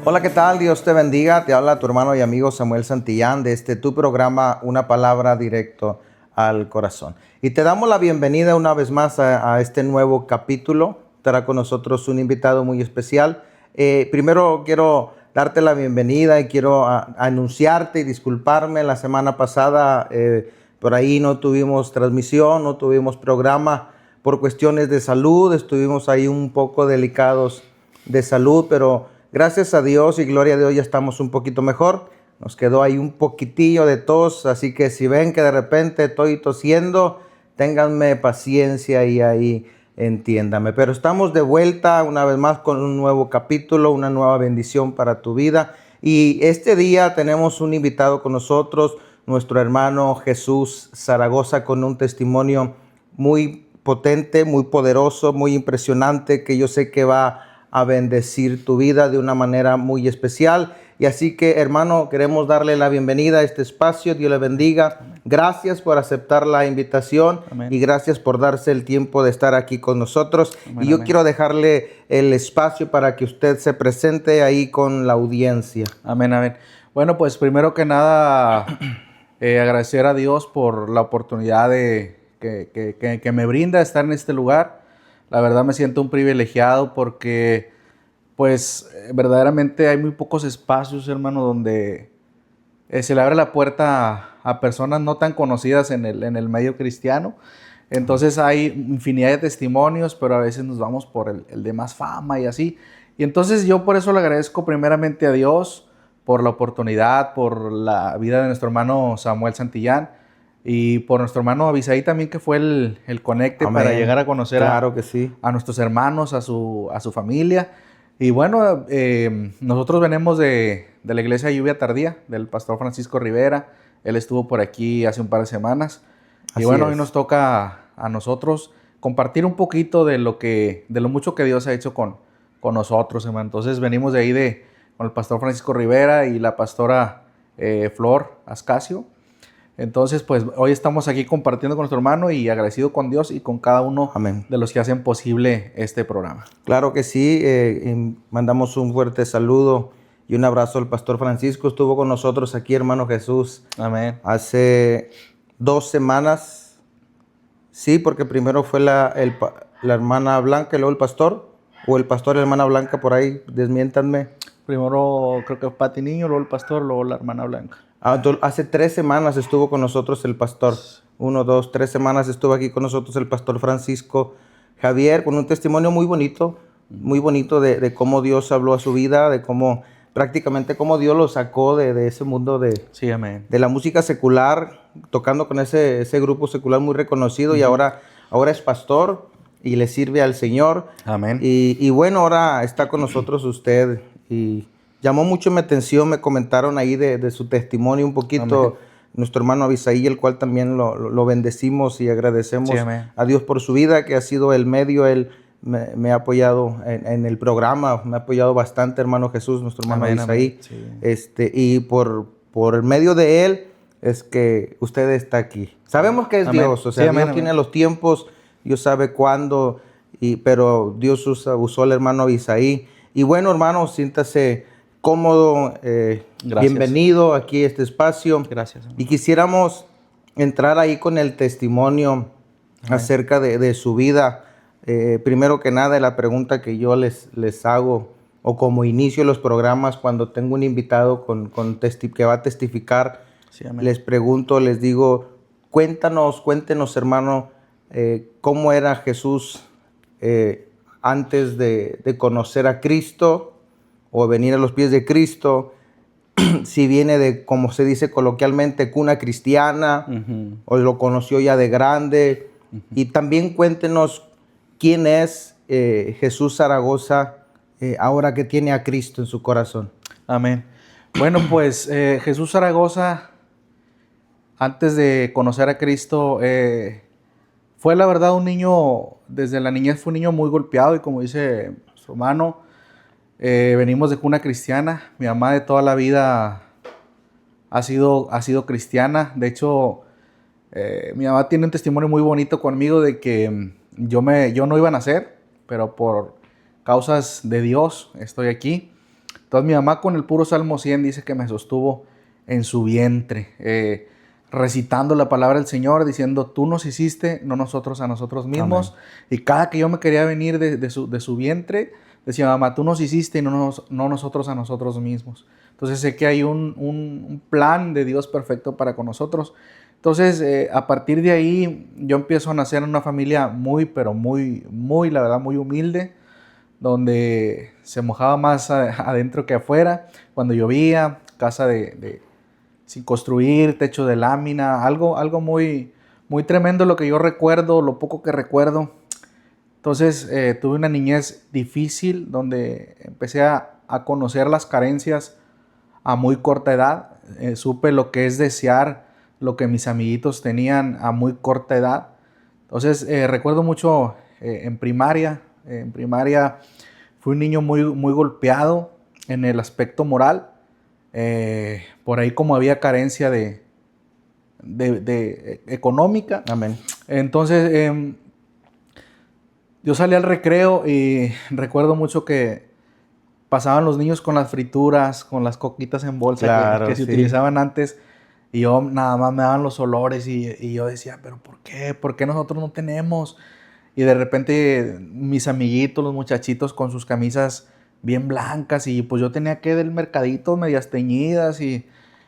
Hola, ¿qué tal? Dios te bendiga. Te habla tu hermano y amigo Samuel Santillán de tu programa Una Palabra Directo al Corazón. Y te damos la bienvenida una vez más a este nuevo capítulo. Estará con nosotros un invitado muy especial. Primero quiero darte la bienvenida y quiero anunciarte y disculparme. La semana pasada por ahí no tuvimos transmisión, no tuvimos programa por cuestiones de salud. Estuvimos ahí un poco delicados de salud, pero gracias a Dios y gloria a Dios ya estamos un poquito mejor. Nos quedó ahí un poquitillo de tos, así que si ven que de repente estoy tosiendo, ténganme paciencia y ahí entiéndame. Pero estamos de vuelta una vez más con un nuevo capítulo, una nueva bendición para tu vida. Y este día tenemos un invitado con nosotros, nuestro hermano Jesús Zaragoza, con un testimonio muy potente, muy poderoso, muy impresionante, que yo sé que va a bendecir tu vida de una manera muy especial. Y así que, hermano, queremos darle la bienvenida a este espacio. Dios le bendiga. Amén. Gracias por aceptar la invitación. Amén. Y gracias por darse el tiempo de estar aquí con nosotros. Amén, y yo amén. quiero dejarle el espacio para que usted se presente ahí con la audiencia. Amén, amén. Bueno, pues primero que nada, agradecer a Dios por la oportunidad que me brinda estar en este lugar. La verdad me siento un privilegiado porque, pues, verdaderamente hay muy pocos espacios, hermano, donde se le abre la puerta a personas no tan conocidas en el medio cristiano. Entonces hay infinidad de testimonios, pero a veces nos vamos por el de más fama y así. Y entonces yo por eso le agradezco primeramente a Dios por la oportunidad, por la vida de nuestro hermano Samuel Santillán y por nuestro hermano Abisaí también, que fue el conecte Amén. para llegar a conocer Claro que sí. a nuestros hermanos, a su familia. Y bueno, nosotros venimos de la iglesia Lluvia Tardía, del pastor Francisco Rivera. Él estuvo por aquí hace un par de semanas. Y Así bueno, es. hoy nos toca a nosotros compartir un poquito de lo mucho que Dios ha hecho con nosotros, hermano. Entonces venimos de ahí con el pastor Francisco Rivera y la pastora Flor Ascasio. Entonces, pues hoy estamos aquí compartiendo con nuestro hermano y agradecido con Dios y con cada uno Amén. de los que hacen posible este programa. Claro que sí, y mandamos un fuerte saludo y un abrazo al pastor Francisco. Estuvo con nosotros aquí, hermano Jesús, Amén. hace 2 semanas. Sí, porque primero fue la hermana Blanca y luego el pastor, o el pastor y la hermana Blanca, por ahí, desmiéntanme. Primero creo que Pati Niño, luego el pastor, luego la hermana Blanca. Hace 3 semanas estuvo con nosotros el pastor. 1, 2, 3 semanas estuvo aquí con nosotros el pastor Francisco Javier, con un testimonio muy bonito de cómo Dios habló a su vida, de cómo prácticamente cómo Dios lo sacó de ese mundo Sí, amén. de la música secular, tocando con ese grupo secular muy reconocido, y ahora es pastor y le sirve al Señor. Amén. Y bueno, ahora está con nosotros usted y llamó mucho mi atención, me comentaron ahí de su testimonio un poquito. Amén. Nuestro hermano Abisaí, el cual también lo bendecimos y agradecemos Sí, amén. a Dios por su vida, que ha sido el medio. Él me ha apoyado en el programa, me ha apoyado bastante, hermano Jesús, nuestro hermano Amén, Abisaí. amén. Sí. Y por el medio de él es que usted está aquí. Sabemos que es Amén. Dios, o sea, Sí, amén, Dios tiene amén. los tiempos, Dios sabe cuándo, pero Dios usó al hermano Abisaí. Y bueno, hermano, siéntase cómodo, Gracias. bienvenido aquí a este espacio. Gracias, hermano. Y quisiéramos entrar ahí con el testimonio Amén. acerca de su vida. Primero que nada, la pregunta que yo les hago, o como inicio los programas cuando tengo un invitado que va a testificar, Sí, amén. les pregunto, les digo, cuéntenos, hermano, cómo era Jesús antes de conocer a Cristo o venir a los pies de Cristo. Si viene de, como se dice coloquialmente, cuna cristiana, o lo conoció ya de grande. Y también cuéntenos quién es Jesús Zaragoza ahora que tiene a Cristo en su corazón. Amén. Bueno, pues Jesús Zaragoza, antes de conocer a Cristo, fue la verdad un niño, desde la niñez fue un niño muy golpeado y como dice su hermano, venimos de cuna cristiana. Mi mamá de toda la vida ha sido cristiana. De hecho, mi mamá tiene un testimonio muy bonito conmigo de que yo no iba a nacer, pero por causas de Dios estoy aquí. Entonces mi mamá con el puro Salmo 100 dice que me sostuvo en su vientre, recitando la palabra del Señor, diciendo, tú nos hiciste, no nosotros a nosotros mismos. Amén. Y cada que yo me quería venir de su vientre, decía, mamá, tú nos hiciste y no nosotros a nosotros mismos. Entonces sé que hay un plan de Dios perfecto para con nosotros. Entonces, a partir de ahí, yo empiezo a nacer en una familia muy, pero muy, la verdad, muy humilde, donde se mojaba más adentro que afuera. Cuando llovía, casa sin construir, techo de lámina, algo muy tremendo lo que yo recuerdo, lo poco que recuerdo. Entonces, tuve una niñez difícil, donde empecé a conocer las carencias a muy corta edad. Supe lo que es desear lo que mis amiguitos tenían a muy corta edad. Entonces, recuerdo mucho en primaria. En primaria fui un niño muy golpeado en el aspecto moral. Por ahí como había carencia de económica. Amén. Entonces, yo salí al recreo y recuerdo mucho que pasaban los niños con las frituras, con las coquitas en bolsa Claro, que se sí. utilizaban antes. Y yo nada más me daban los olores y yo decía, pero ¿por qué? ¿Por qué nosotros no tenemos? Y de repente mis amiguitos, los muchachitos con sus camisas bien blancas y pues yo tenía que del mercadito medias teñidas y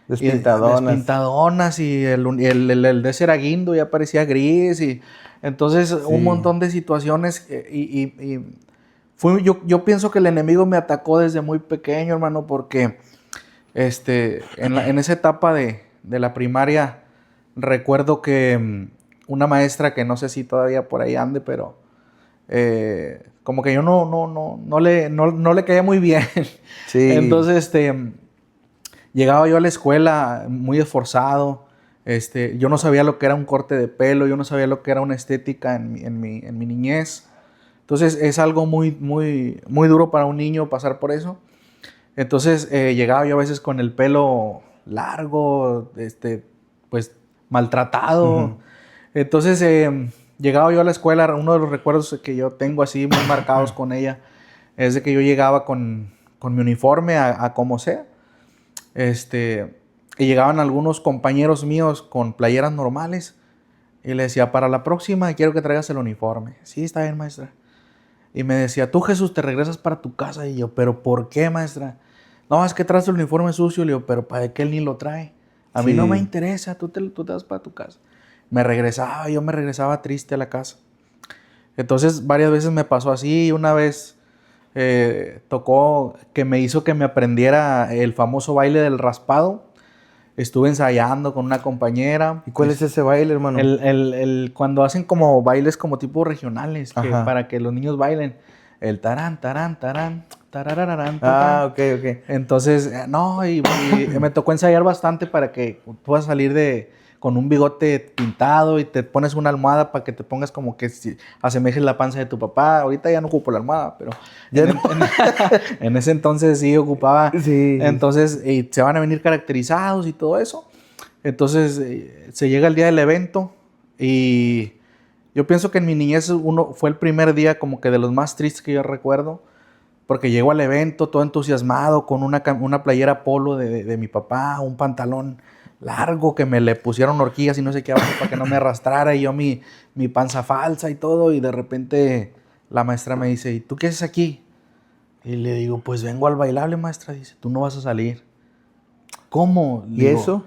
despintadonas y el de ese era guindo ya parecía gris y entonces un montón de situaciones yo pienso que el enemigo me atacó desde muy pequeño, hermano, porque en esa etapa de la primaria recuerdo que una maestra que no sé si todavía por ahí ande, pero como que yo no le caía muy bien. Sí. Entonces, llegaba yo a la escuela muy esforzado. Yo no sabía lo que era un corte de pelo, yo no sabía lo que era una estética en mi niñez. Entonces, es algo muy duro para un niño pasar por eso. Entonces, llegaba yo a veces con el pelo largo, pues maltratado. Ujú. Entonces, llegaba yo a la escuela, uno de los recuerdos que yo tengo así muy marcados con ella es de que yo llegaba con mi uniforme a como sea. Y llegaban algunos compañeros míos con playeras normales y le decía, para la próxima quiero que traigas el uniforme. Sí, está bien, maestra. Y me decía, tú, Jesús, te regresas para tu casa. Y yo, ¿pero por qué, maestra? No, es que traes el uniforme sucio. Le digo, ¿pero para qué él ni lo trae? A mí no me Sí. interesa, tú te vas para tu casa. Yo me regresaba triste a la casa. Entonces, varias veces me pasó así. Una vez tocó que me hizo que me aprendiera el famoso baile del raspado. Estuve ensayando con una compañera. ¿Y cuál es ese baile, hermano? Cuando hacen como bailes como tipo regionales, Ajá. para que los niños bailen. El tarán, tarán, tarán, tarararán, Ah, tarán. ok, ok. Entonces, no, y me tocó ensayar bastante para que puedas salir con un bigote pintado y te pones una almohada para que te pongas como que asemejes la panza de tu papá. Ahorita ya no ocupo la almohada, pero Ya en, no. en ese entonces sí ocupaba. Sí. Entonces, se van a venir caracterizados y todo eso. Entonces, se llega el día del evento y yo pienso que en mi niñez fue el primer día como que de los más tristes que yo recuerdo, porque llego al evento todo entusiasmado con una playera polo de mi papá, un pantalón largo que me le pusieron horquillas y no sé qué abajo para que no me arrastrara y yo mi panza falsa y todo y de repente la maestra me dice, ¿y tú qué haces aquí? Y le digo, pues vengo al bailable, maestra. Dice, tú no vas a salir. ¿Cómo? ¿Y Digo, eso?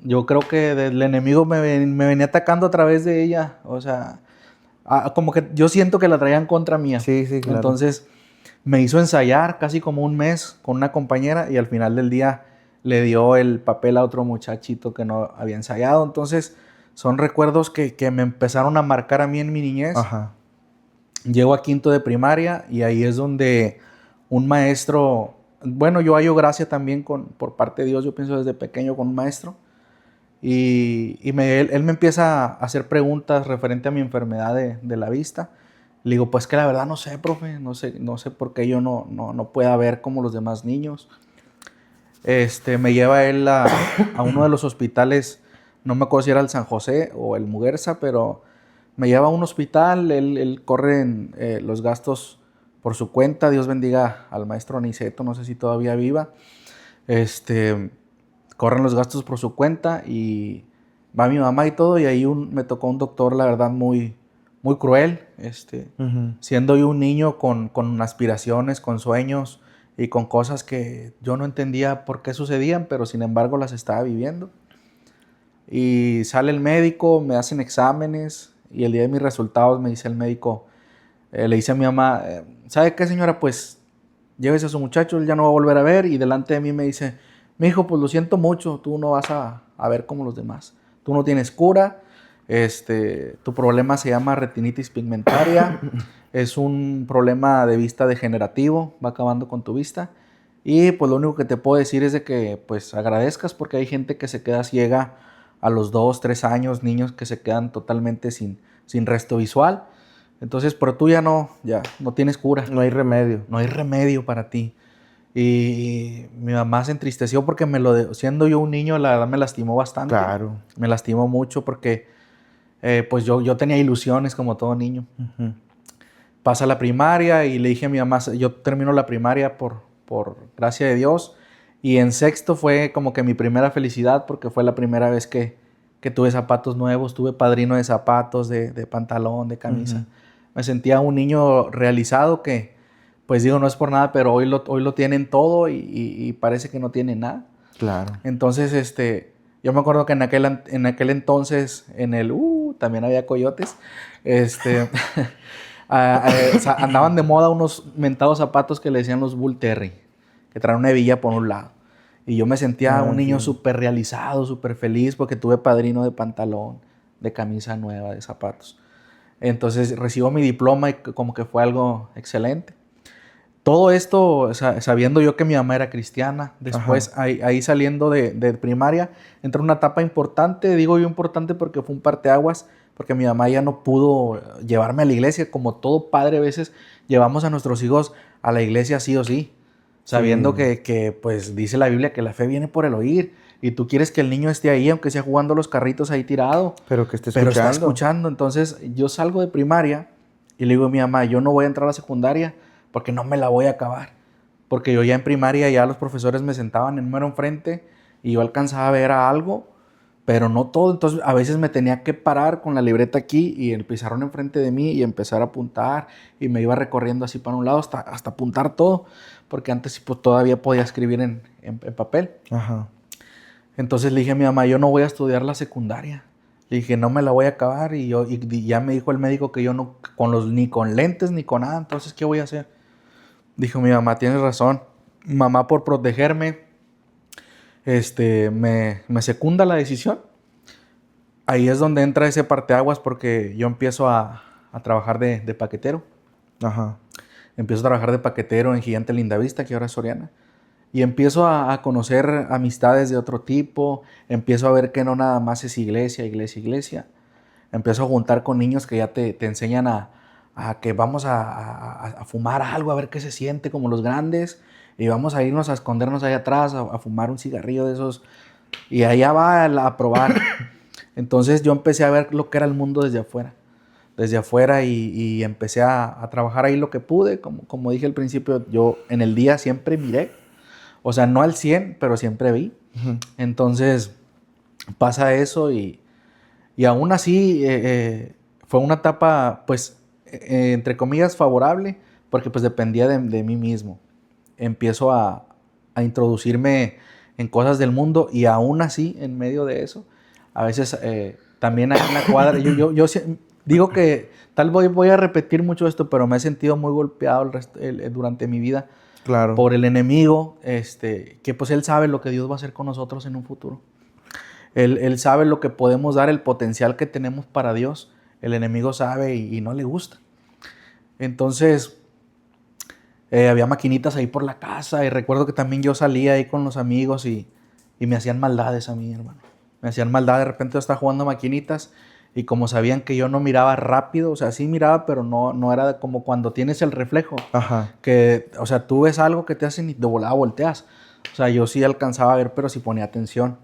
yo creo que el enemigo me venía atacando a través de ella. O sea, como que yo siento que la traían contra mía. Sí, sí, claro. Entonces me hizo ensayar casi como un mes con una compañera y al final del día le dio el papel a otro muchachito que no había ensayado. Entonces son recuerdos que me empezaron a marcar a mí en mi niñez. Ajá. Llego a quinto de primaria y ahí es donde un maestro, bueno, yo hallo gracia también por parte de Dios, yo pienso desde pequeño con un maestro. Él me empieza a hacer preguntas referente a mi enfermedad de la vista. Le digo, pues que la verdad no sé, profe, no sé por qué yo no pueda ver como los demás niños. Me lleva él a uno de los hospitales, no me acuerdo si era el San José o el Muguerza, pero me lleva a un hospital, él corre los gastos por su cuenta. Dios bendiga al maestro Aniceto, no sé si todavía viva. Corren los gastos por su cuenta y va mi mamá y todo. Y ahí me tocó un doctor, la verdad, muy, muy cruel. Siendo yo un niño con aspiraciones, con sueños y con cosas que yo no entendía por qué sucedían, pero sin embargo las estaba viviendo. Y sale el médico, me hacen exámenes y el día de mis resultados me dice el médico, le dice a mi mamá, ¿sabe qué, señora? Pues llévese a su muchacho, él ya no va a volver a ver. Y delante de mí me dice, mi hijo, pues lo siento mucho, tú no vas a ver como los demás. Tú no tienes cura, tu problema se llama retinitis pigmentaria, es un problema de vista degenerativo, va acabando con tu vista. Y pues lo único que te puedo decir es de que pues agradezcas, porque hay gente que se queda ciega a los 2, 3 años, niños que se quedan totalmente sin resto visual. Entonces, pero tú ya no tienes cura. No hay remedio. No hay remedio para ti. Y mi mamá se entristeció porque siendo yo un niño, la verdad me lastimó bastante. Claro. Me lastimó mucho porque pues yo tenía ilusiones como todo niño. Pasa la primaria y le dije a mi mamá, yo termino la primaria por gracia de Dios. Y en sexto fue como que mi primera felicidad, porque fue la primera vez que tuve zapatos nuevos, tuve padrino de zapatos, de pantalón, de camisa. Me sentía un niño realizado que, pues digo, no es por nada, pero hoy lo tienen todo y parece que no tienen nada. Claro. Entonces, yo me acuerdo que en aquel entonces, también había coyotes, andaban de moda unos mentados zapatos que le decían los Bull Terry, que traen una hebilla por un lado. Y yo me sentía un niño súper realizado, súper feliz, porque tuve padrino de pantalón, de camisa nueva, de zapatos. Entonces recibo mi diploma y como que fue algo excelente. Todo esto sabiendo yo que mi mamá era cristiana. Después, ahí saliendo de primaria, entró una etapa importante. Digo yo importante porque fue un parteaguas, porque mi mamá ya no pudo llevarme a la iglesia. Como todo padre, a veces llevamos a nuestros hijos a la iglesia sí o sí, sabiendo que pues dice la Biblia que la fe viene por el oír. Y tú quieres que el niño esté ahí, aunque sea jugando los carritos ahí tirado. Pero que esté Pero escuchando. está escuchando. Entonces yo salgo de primaria y le digo a mi mamá, yo no voy a entrar a la secundaria porque no me la voy a acabar. Porque yo ya en primaria ya los profesores me sentaban en mero enfrente y yo alcanzaba a ver a algo, pero no todo. Entonces a veces me tenía que parar con la libreta aquí y el pizarrón enfrente de mí y empezar a apuntar, y me iba recorriendo así para un lado hasta apuntar todo, porque antes pues, todavía podía escribir en papel. Entonces le dije a mi mamá, yo no voy a estudiar la secundaria. Le dije, no me la voy a acabar. Y ya me dijo el médico que yo no, ni con lentes ni con nada. Entonces, ¿qué voy a hacer? Dijo mi mamá, tienes razón. Mamá, por protegerme, me secunda la decisión. Ahí es donde entra ese parteaguas, porque yo empiezo a trabajar de paquetero. Empiezo a trabajar de paquetero en Gigante Lindavista, que ahora es Soriana. Y empiezo a conocer amistades de otro tipo. Empiezo a ver que no nada más es iglesia, iglesia, iglesia. Empiezo a juntar con niños que ya te enseñan a que vamos a fumar algo, a ver qué se siente como los grandes. Y vamos a irnos a escondernos ahí atrás, a fumar un cigarrillo de esos. Y allá va a probar. Entonces yo empecé a ver lo que era el mundo desde afuera. Desde afuera y empecé a trabajar ahí lo que pude. Como dije al principio, yo en el día siempre miré. O sea, no al 100, pero siempre vi. Entonces pasa eso y aún así fue una etapa, pues, entre comillas, favorable, porque pues dependía de mí mismo. Empiezo a introducirme en cosas del mundo y aún así, en medio de eso, a veces también hay una cuadra. Yo digo que tal vez voy a repetir mucho esto, pero me he sentido muy golpeado durante mi vida. Claro. Por el enemigo, que pues él sabe lo que Dios va a hacer con nosotros en un futuro. Él sabe lo que podemos dar, el potencial que tenemos para Dios. El enemigo sabe y no le gusta. Entonces, había maquinitas ahí por la casa y recuerdo que también yo salía ahí con los amigos y me hacían maldades a mí, hermano. Me hacían maldad, de repente yo estaba jugando maquinitas y como sabían que yo no miraba rápido, o sea, sí miraba, pero no era como cuando tienes el reflejo. Que, o sea, tú ves algo que te hacen y de volada volteas. O sea, yo sí alcanzaba a ver, pero sí ponía atención.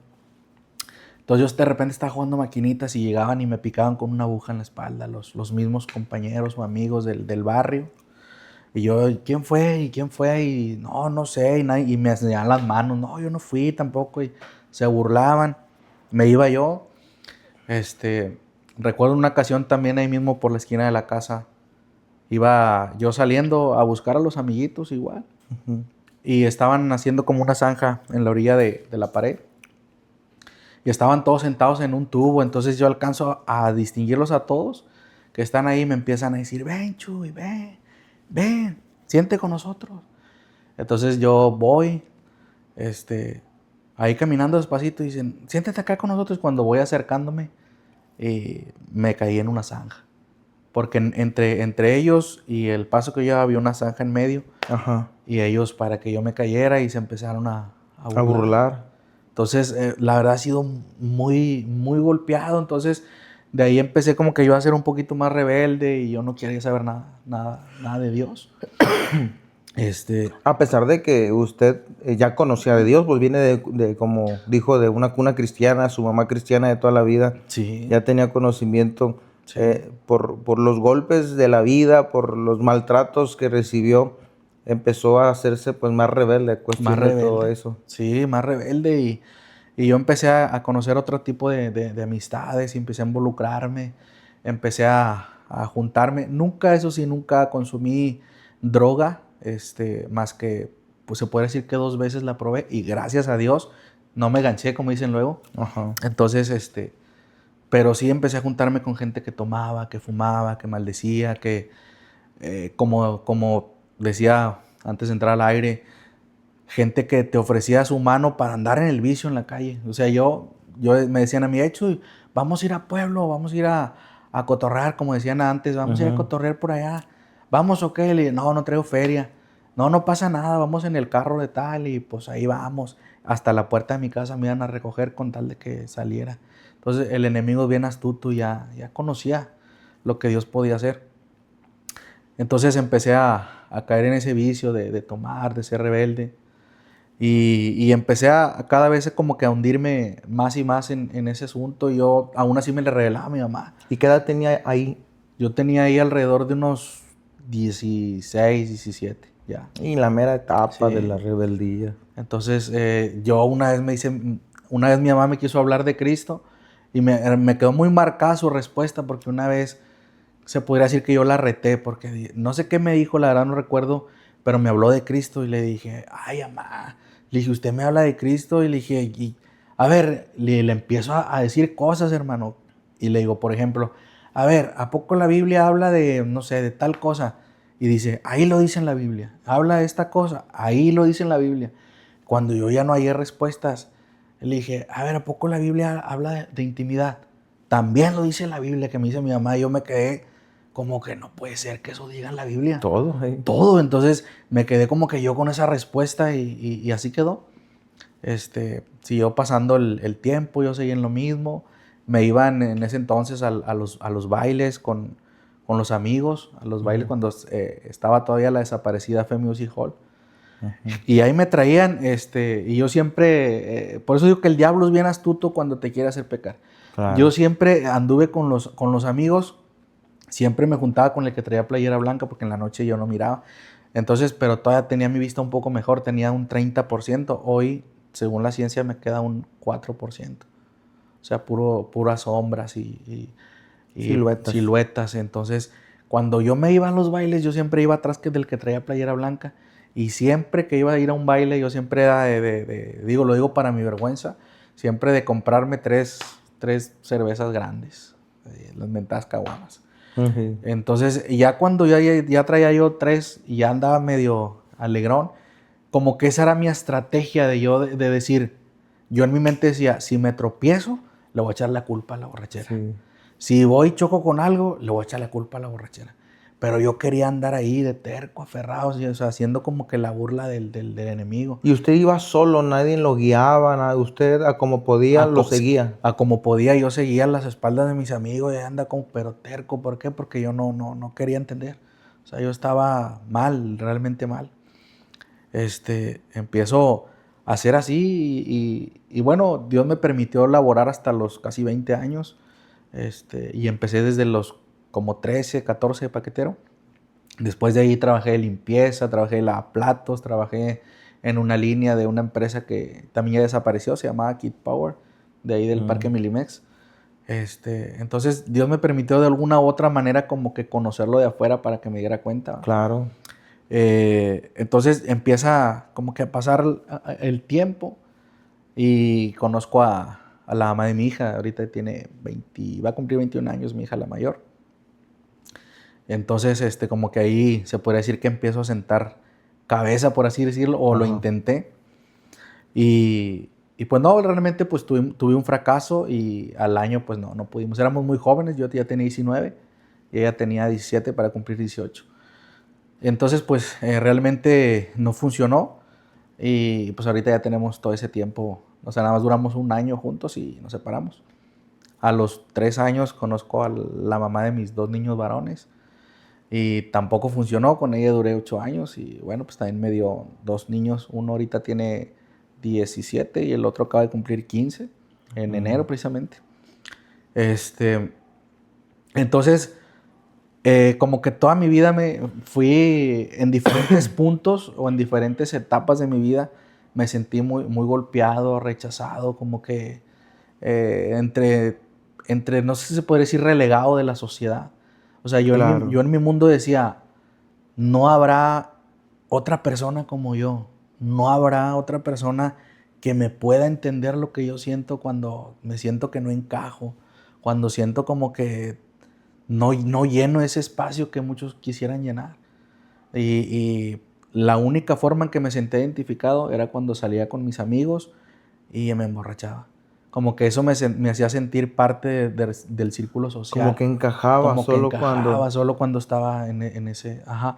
Entonces yo de repente estaba jugando maquinitas y llegaban y me picaban con una aguja en la espalda los mismos compañeros o amigos del barrio. Y yo, ¿quién fue? ¿Y quién fue? Y no sé. Y me enseñaban las manos. No, yo no fui tampoco. Y se burlaban. Me iba yo. Recuerdo una ocasión también ahí mismo por la esquina de la casa. Iba yo saliendo a buscar a los amiguitos igual. Ujú. Y estaban haciendo como una zanja en la orilla de la pared. Y estaban todos sentados en un tubo. Entonces yo alcanzo a distinguirlos a todos que están ahí y me empiezan a decir, ven Chuy, ven, siente con nosotros. Entonces yo voy, ahí caminando despacito y dicen, siéntate acá con nosotros. Cuando voy acercándome, me caí en una zanja. Porque entre ellos y el paso que yo había una zanja en medio. Ajá. Y ellos para que yo me cayera y se empezaron a A burlar. burlar. Entonces, la verdad ha sido muy, muy golpeado. Entonces, de ahí empecé como que yo a ser un poquito más rebelde y yo no quería saber nada de Dios. A pesar de que usted ya conocía de Dios, pues viene como dijo, de una cuna cristiana, su mamá cristiana de toda la vida, Sí, ya tenía conocimiento sí, por los golpes de la vida, por los maltratos que recibió, empezó a hacerse pues más rebelde a más cuestión de todo rebelde. eso. Sí, más rebelde. Y yo empecé a conocer otro tipo de amistades y empecé a involucrarme, empecé a juntarme. Nunca, eso sí, nunca consumí droga, más que, pues se puede decir que 2 veces la probé y gracias a Dios no me ganché, como dicen luego. Ajá. Entonces, pero sí empecé a juntarme con gente que tomaba, que fumaba, que maldecía, que, como decía antes de entrar al aire, gente que te ofrecía su mano para andar en el vicio en la calle. O sea, yo me decían a mí, hecho, vamos a ir a pueblo, vamos a ir a cotorrear, como decían antes, vamos a ir a Ujú. cotorrear por allá. Vamos, ok, le dije, no traigo feria. No pasa nada, vamos en el carro de tal y pues ahí vamos. Hasta la puerta de mi casa me iban a recoger con tal de que saliera. Entonces el enemigo bien astuto ya conocía lo que Dios podía hacer. Entonces empecé a caer en ese vicio de tomar, de ser rebelde. Y empecé a cada vez como que a hundirme más y más en ese asunto. Yo aún así me le revelaba a mi mamá. ¿Y qué edad tenía ahí? Yo tenía ahí alrededor de unos 16, 17 ya. Y la mera etapa de la Sí. rebeldía. Entonces yo una vez mi mamá me quiso hablar de Cristo y me quedó muy marcada su respuesta porque una vez se podría decir que yo la reté porque no sé qué me dijo, la verdad no recuerdo, pero me habló de Cristo y le dije, ay, mamá, le dije, usted me habla de Cristo y le dije, a ver, le empiezo a decir cosas, hermano, y le digo, por ejemplo, a ver, ¿a poco la Biblia habla de, no sé, de tal cosa? Y dice, ahí lo dice en la Biblia, habla de esta cosa, ahí lo dice en la Biblia. Cuando yo ya no hallé respuestas, le dije, a ver, ¿a poco la Biblia habla de intimidad? También lo dice la Biblia, que me dice mi mamá, y yo me quedé como que no puede ser que eso diga en la Biblia. Todo ahí. Todo, entonces me quedé como que yo con esa respuesta y así quedó. Siguió pasando el tiempo, yo seguí en lo mismo. Me iban en ese entonces a los bailes con los amigos, a los bailes Ujú, cuando estaba todavía la desaparecida Fe Music Hall. ujú. Y ahí me traían, y yo siempre, por eso digo que el diablo es bien astuto cuando te quiere hacer pecar. Yo Claro. siempre anduve con los amigos, siempre me juntaba con el que traía playera blanca porque en la noche yo no miraba. Entonces, pero todavía tenía mi vista un poco mejor, tenía un 30%. Hoy, según la ciencia, me queda un 4%. O sea, puras sombras y Siluetas. siluetas. Entonces, cuando yo me iba a los bailes, yo siempre iba atrás del que traía playera blanca. Y siempre que iba a ir a un baile, yo siempre era lo digo para mi vergüenza, siempre de comprarme tres cervezas grandes, las mentadas caguamas. Ujú. Entonces, ya cuando ya traía yo 3 y ya andaba medio alegrón, como que esa era mi estrategia de decir, yo en mi mente decía, si me tropiezo, le voy a echar la culpa a la borrachera. Sí. Si voy y choco con algo, le voy a echar la culpa a la borrachera. Pero yo quería andar ahí de terco, aferrado, o sea, haciendo como que la burla del enemigo. Y usted iba solo, nadie lo guiaba, usted a como podía A, lo co- seguía. a como podía, yo seguía las espaldas de mis amigos y anda como pero terco. ¿Por qué? Porque yo no quería entender. O sea, yo estaba mal, realmente mal. Empiezo a ser así y bueno, Dios me permitió laborar hasta los casi 20 años. Y empecé desde los como 13, 14 de paquetero. Después de ahí trabajé de limpieza, trabajé de lavaplatos, trabajé en una línea de una empresa que también ya desapareció, se llamaba Kid Power, de ahí del Parque Milimex. Entonces Dios me permitió de alguna u otra manera como que conocerlo de afuera para que me diera cuenta. Claro. Entonces empieza como que a pasar el tiempo y conozco a la mamá de mi hija. Ahorita tiene 20, va a cumplir 21 años mi hija la mayor. Entonces como que ahí se podría decir que empiezo a sentar cabeza, por así decirlo, o lo intenté. Y pues no, realmente pues tuve un fracaso y al año pues no pudimos. Éramos muy jóvenes, yo ya tenía 19 y ella tenía 17 para cumplir 18. Entonces pues realmente no funcionó y pues ahorita ya tenemos todo ese tiempo. O sea, nada más duramos un año juntos y nos separamos. A los 3 años conozco a la mamá de mis 2 niños varones y tampoco funcionó. Con ella duré 8 años y bueno, pues también me dio 2 niños. Uno ahorita tiene 17 y el otro acaba de cumplir 15 en enero precisamente. Entonces, como que toda mi vida me fui en diferentes puntos o en diferentes etapas de mi vida, me sentí muy, muy golpeado, rechazado, como que entre, no sé si se podría decir relegado de la sociedad. O sea, Claro. yo en mi mundo decía, no habrá otra persona como yo, no habrá otra persona que me pueda entender lo que yo siento cuando me siento que no encajo, cuando siento como que no lleno ese espacio que muchos quisieran llenar. Y la única forma en que me sentí identificado era cuando salía con mis amigos y me emborrachaba. Como que eso me hacía sentir parte del círculo social. Como que encajaba Como que solo encajaba cuando... solo cuando estaba en ese... Ajá.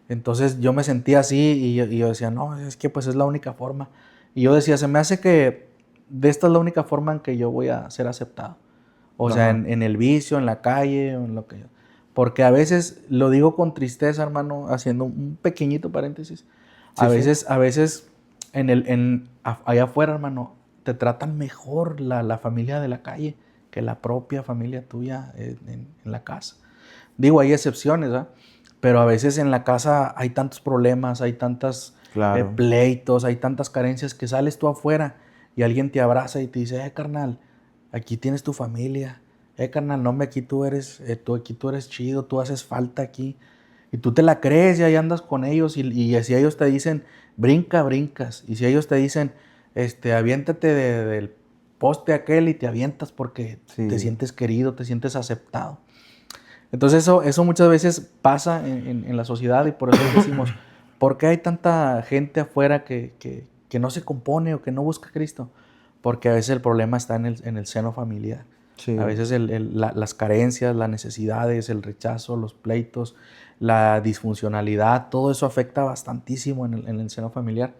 Entonces yo me sentía así y yo decía, no, es que pues es la única forma. Y yo decía, se me hace que de esta es la única forma en que yo voy a ser aceptado. O sea, Ajá. en el vicio, en la calle, o en lo que... Porque a veces, lo digo con tristeza, hermano, haciendo un pequeñito paréntesis. Sí, sí. A veces allá afuera, hermano, te tratan mejor la familia de la calle que la propia familia tuya en la casa. Digo, hay excepciones, ¿verdad? Pero a veces en la casa hay tantos problemas, hay tantos Claro. pleitos, hay tantas carencias que sales tú afuera y alguien te abraza y te dice, carnal, aquí tienes tu familia. Carnal, no, hombre, aquí tú eres chido, tú haces falta aquí. Y tú te la crees y ahí andas con ellos y si ellos te dicen, brinca, brincas. Y si ellos te dicen, aviéntate del poste aquel y te avientas porque te Sí. sientes querido, te sientes aceptado. Entonces eso muchas veces pasa en la sociedad y por eso decimos, ¿por qué hay tanta gente afuera que no se compone o que no busca a Cristo? Porque a veces el problema está en el seno familiar. Sí. A veces las carencias, las necesidades, el rechazo, los pleitos, la disfuncionalidad, todo eso afecta bastantísimo en el seno familiar.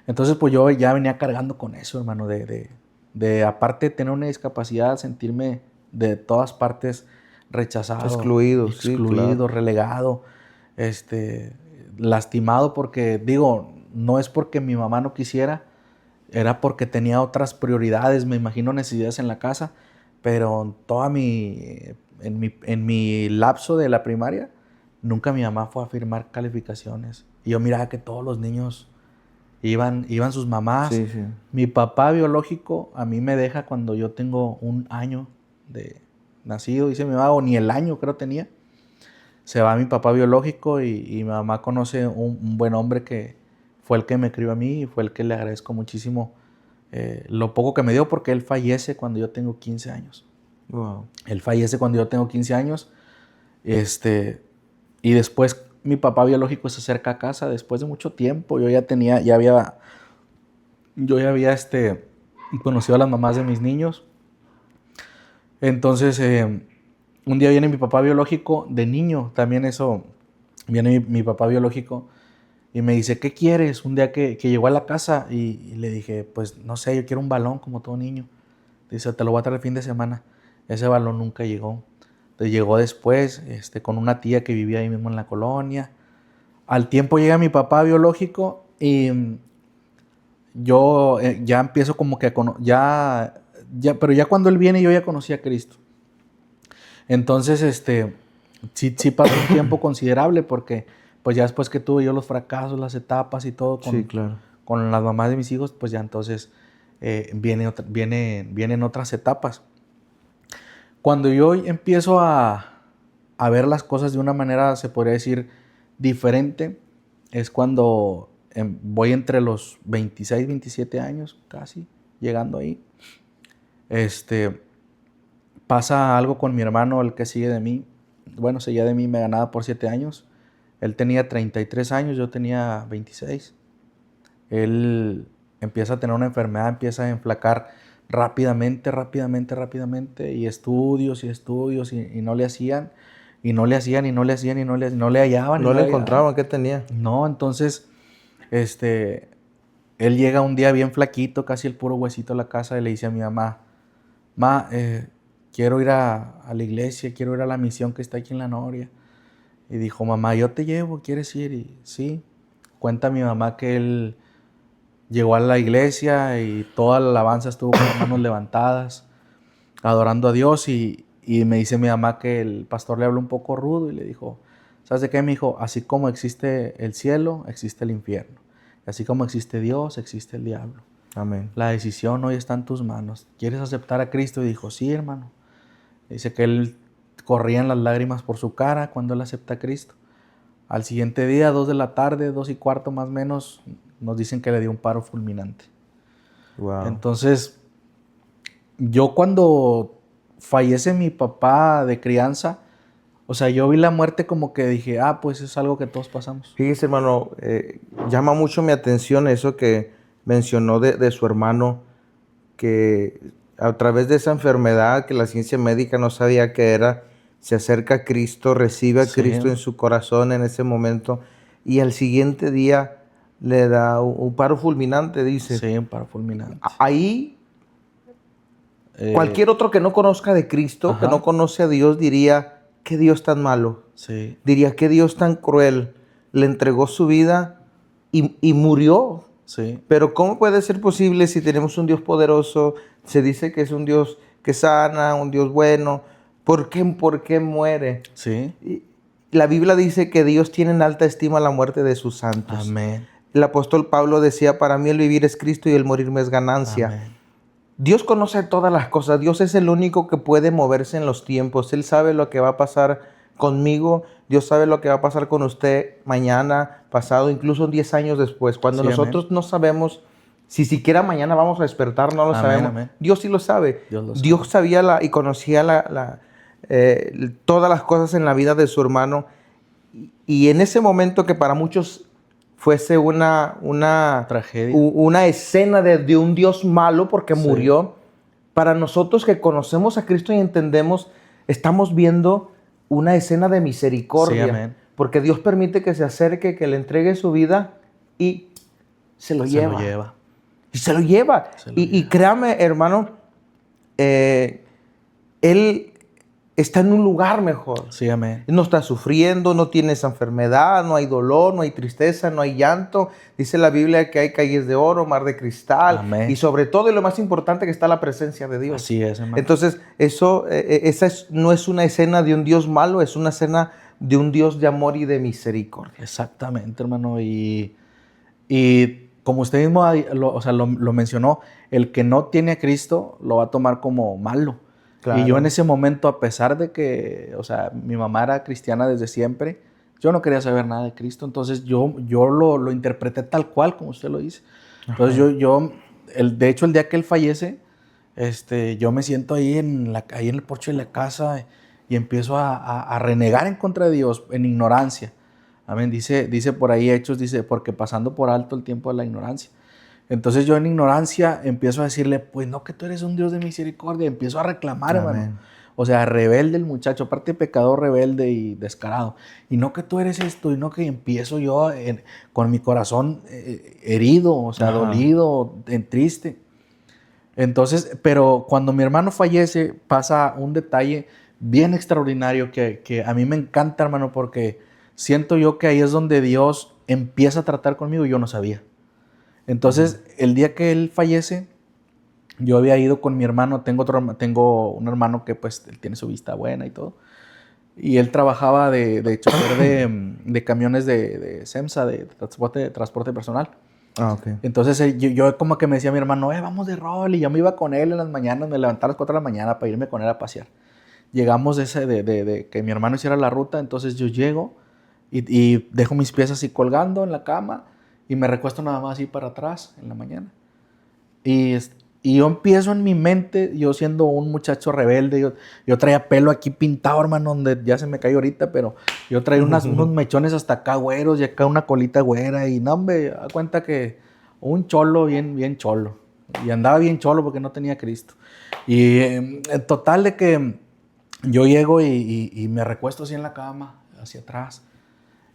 Entonces pues yo ya venía cargando con eso, hermano, de aparte de tener una discapacidad, sentirme de todas partes rechazado, Excluido, sí, excluido, claro. relegado, lastimado porque, digo, no es porque mi mamá no quisiera, era porque tenía otras prioridades, me imagino necesidades en la casa, pero en mi lapso de la primaria, nunca mi mamá fue a firmar calificaciones. Y yo miraba que todos los niños iban sus mamás. Sí, sí. Mi papá biológico a mí me deja cuando yo tengo un año de nacido, dice mi mamá, o ni el año creo tenía. Se va mi papá biológico y mi mamá conoce un buen hombre que fue el que me crió a mí y fue el que le agradezco muchísimo lo poco que me dio porque él fallece cuando yo tengo 15 años. Wow. Él fallece cuando yo tengo 15 años. Y después mi papá biológico se acerca a casa después de mucho tiempo. Yo ya había conocido a las mamás de mis niños. Entonces, un día viene mi papá biológico de niño, también eso, viene mi papá biológico y me dice, ¿qué quieres? Un día que llegó a la casa y le dije, pues no sé, yo quiero un balón como todo niño. Dice, te lo voy a traer el fin de semana. Ese balón nunca llegó. Entonces llegó después, con una tía que vivía ahí mismo en la colonia. Al tiempo llega mi papá biológico y yo ya empiezo como que pero ya cuando él viene yo ya conocí a Cristo. Entonces, sí pasó un tiempo considerable porque pues ya después que tuve yo los fracasos, las etapas y todo Sí, claro. con las mamás de mis hijos, pues ya entonces vienen otras etapas. Cuando yo empiezo a ver las cosas de una manera, se podría decir, diferente, es cuando voy entre los 26, 27 años, casi, llegando ahí. Pasa algo con mi hermano, el que sigue de mí. Bueno, seguía de mí, me ganaba por 7 años. Él tenía 33 años, yo tenía 26. Él empieza a tener una enfermedad, empieza a enflacar rápidamente, y estudios, y no le hacían, y no le hacían, y no le hacían, no le hallaban, y No no le le hallaban. encontraban, ¿qué tenía? No, entonces, él llega un día bien flaquito, casi el puro huesito a la casa, y le dice a mi mamá, quiero ir a la iglesia, quiero ir a la misión que está aquí en La Noria. Y dijo, mamá, yo te llevo, ¿quieres ir? Y sí, cuenta mi mamá que él llegó a la iglesia y toda la alabanza estuvo con las manos levantadas, adorando a Dios. Y me dice mi mamá que el pastor le habló un poco rudo y le dijo, ¿sabes de qué, mijo? Así como existe el cielo, existe el infierno. Y así como existe Dios, existe el diablo. Amén. La decisión hoy está en tus manos. ¿Quieres aceptar a Cristo? Y dijo, sí, hermano. Dice que él corrían las lágrimas por su cara cuando él acepta a Cristo. Al siguiente día, 2 de la tarde, 2:15 más o menos, nos dicen que le dio un paro fulminante. Wow. Entonces, yo cuando fallece mi papá de crianza, o sea, yo vi la muerte como que dije, pues es algo que todos pasamos. Fíjese, hermano, llama mucho mi atención eso que mencionó de su hermano, que a través de esa enfermedad que la ciencia médica no sabía qué era, se acerca a Cristo, recibe a Sí, Cristo en su corazón en ese momento y al siguiente día le da un paro fulminante, dice. sí, un paro fulminante. Ahí Eh, cualquier otro que no conozca de Cristo, que ajá, no conoce a Dios, diría, qué Dios tan malo, sí, diría, qué Dios tan cruel, le entregó su vida y murió. sí, Pero ¿cómo puede ser posible si tenemos un Dios poderoso? Se dice que es un Dios que sana, un Dios bueno. ¿Por qué muere? sí. Y la Biblia dice que Dios tiene en alta estima la muerte de sus santos. Amén, El apóstol Pablo decía, para mí el vivir es Cristo y el morir me es ganancia. amén. Dios conoce todas las cosas. Dios es el único que puede moverse en los tiempos. Él sabe lo que va a pasar conmigo. Dios sabe lo que va a pasar con usted mañana, pasado, incluso 10 años después. Cuando Sí, nosotros amén. no sabemos si siquiera mañana vamos a despertar, no lo Amén, sabemos. amén. Dios sí lo sabe. Dios lo Dios sabe. sabía y conocía todas las cosas en la vida de su hermano. Y en ese momento que para muchos fuese Tragedia. una escena de un Dios malo porque Sí. murió, para nosotros que conocemos a Cristo y entendemos, estamos viendo una escena de misericordia. Sí, amén. Porque Dios permite que se acerque, que le entregue su vida y se lo Se lleva. lo lleva. Y se lo lleva. Se lo Y lleva. créame, hermano, Él está en un lugar mejor. Sí, amén. No está sufriendo, no tiene esa enfermedad, no hay dolor, no hay tristeza, no hay llanto. Dice la Biblia que hay calles de oro, mar de cristal. Amén. Y sobre todo, y lo más importante, que está la presencia de Dios. Así es, hermano. Entonces, no es una escena de un Dios malo, es una escena de un Dios de amor y de misericordia. Exactamente, hermano. Y como usted mismo lo mencionó, el que no tiene a Cristo lo va a tomar como malo. Claro. Y yo en ese momento, a pesar de que, mi mamá era cristiana desde siempre, yo no quería saber nada de Cristo. Entonces yo lo interpreté tal cual, como usted lo dice. Entonces de hecho, el día que él fallece, yo me siento ahí en el porche de la casa y empiezo a renegar en contra de Dios, en ignorancia. Amén. Dice por ahí Hechos, dice, porque pasando por alto el tiempo de la ignorancia. Entonces yo en ignorancia empiezo a decirle, pues no, que tú eres un Dios de misericordia. Empiezo a reclamar, Amén. hermano. O sea, rebelde el muchacho, aparte pecador, rebelde y descarado. Y no que tú eres esto, y no que empiezo yo con mi corazón herido, o sea, dolido, triste. Entonces, pero cuando mi hermano fallece, pasa un detalle bien extraordinario que a mí me encanta, hermano, porque siento yo que ahí es donde Dios empieza a tratar conmigo y yo no sabía. Entonces, el día que él fallece, yo había ido con mi hermano, tengo un hermano que pues él tiene su vista buena y todo. Y él trabajaba de chofer de camiones de SEMSA, de transporte personal. Ah, ok. Entonces yo como que me decía a mi hermano, vamos de rol. Y yo me iba con él en las mañanas, me levantaba a las 4 de la mañana para irme con él a pasear. Llegamos de que mi hermano hiciera la ruta, entonces yo llego y dejo mis pies así colgando en la cama y me recuesto nada más así para atrás en la mañana. Y yo empiezo en mi mente, yo siendo un muchacho rebelde, yo traía pelo aquí pintado, hermano, donde ya se me cayó ahorita, pero yo traía unos mechones hasta acá güeros y acá una colita güera y no, hombre, da cuenta que un cholo bien cholo. Y andaba bien cholo porque no tenía Cristo. Y en total de que yo llego y me recuesto así en la cama, hacia atrás.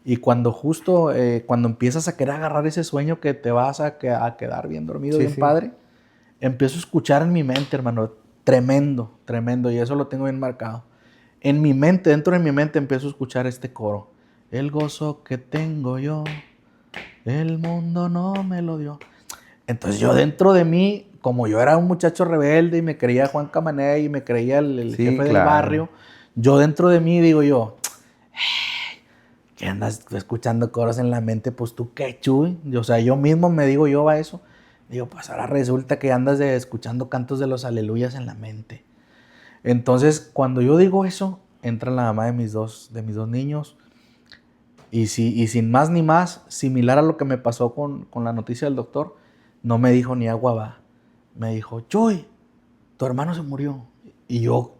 Y cuando justo, cuando empiezas a querer agarrar ese sueño que te vas a quedar bien dormido, Sí, bien sí. padre, empiezo a escuchar en mi mente, hermano, tremendo, tremendo, y eso lo tengo bien marcado. En mi mente, dentro de mi mente, empiezo a escuchar este coro. El gozo que tengo yo, el mundo no me lo dio. Entonces yo dentro de mí, como yo era un muchacho rebelde y me creía Juan Camané y me creía el Sí, jefe del claro. barrio, yo dentro de mí digo yo, ¿qué andas escuchando coros en la mente? Pues tú qué, chuy. O sea, yo mismo me digo yo a eso. Digo, pues ahora resulta que andas escuchando cantos de los aleluyas en la mente. Entonces, cuando yo digo eso, entra la mamá de mis dos niños. Y sin más ni más, similar a lo que me pasó con la noticia del doctor, no me dijo ni agua va. Me dijo, Chuy, tu hermano se murió. Y yo,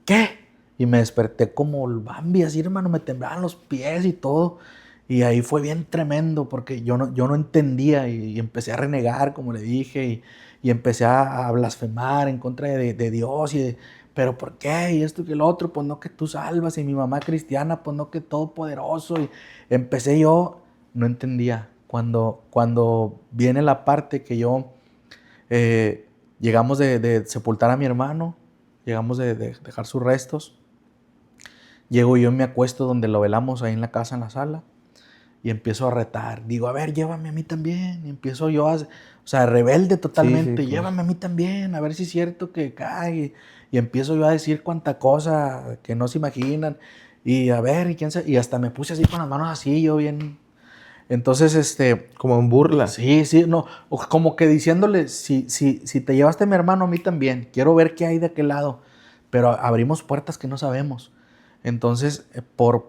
¿qué? Y me desperté como el Bambi, así, hermano, me temblaban los pies y todo. Y ahí fue bien tremendo porque yo no entendía y empecé a renegar, como le dije, y empecé a blasfemar en contra de Dios. ¿Pero por qué? Y esto que lo otro, pues no que tú salvas. Y mi mamá cristiana, pues no que todopoderoso. Y empecé yo, no entendía. Cuando viene la parte que yo llegamos de sepultar a mi hermano, llegamos de dejar sus restos. Llego yo y me acuesto donde lo velamos ahí en la casa, en la sala, y empiezo a retar. Digo, a ver, llévame a mí también. Y empiezo yo o sea, rebelde Sí, sí, totalmente, claro. llévame a mí también, a ver si es cierto que cae. Y empiezo yo a decir cuánta cosa que no se imaginan. Y a ver, y hasta me puse así con las manos así, yo bien. Entonces, Como en burla. sí, no, como que diciéndole, si te llevaste a mi hermano, a mí también, quiero ver qué hay de aquel lado, pero abrimos puertas que no sabemos. Entonces, por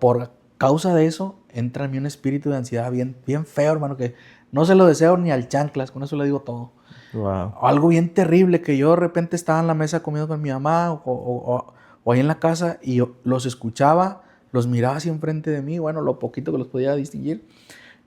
causa de eso, entra en mí un espíritu de ansiedad bien feo, hermano, que no se lo deseo ni al chanclas, con eso le digo todo. Wow. Algo bien terrible, que yo de repente estaba en la mesa comiendo con mi mamá o ahí en la casa y yo los escuchaba, los miraba así enfrente de mí, bueno, lo poquito que los podía distinguir.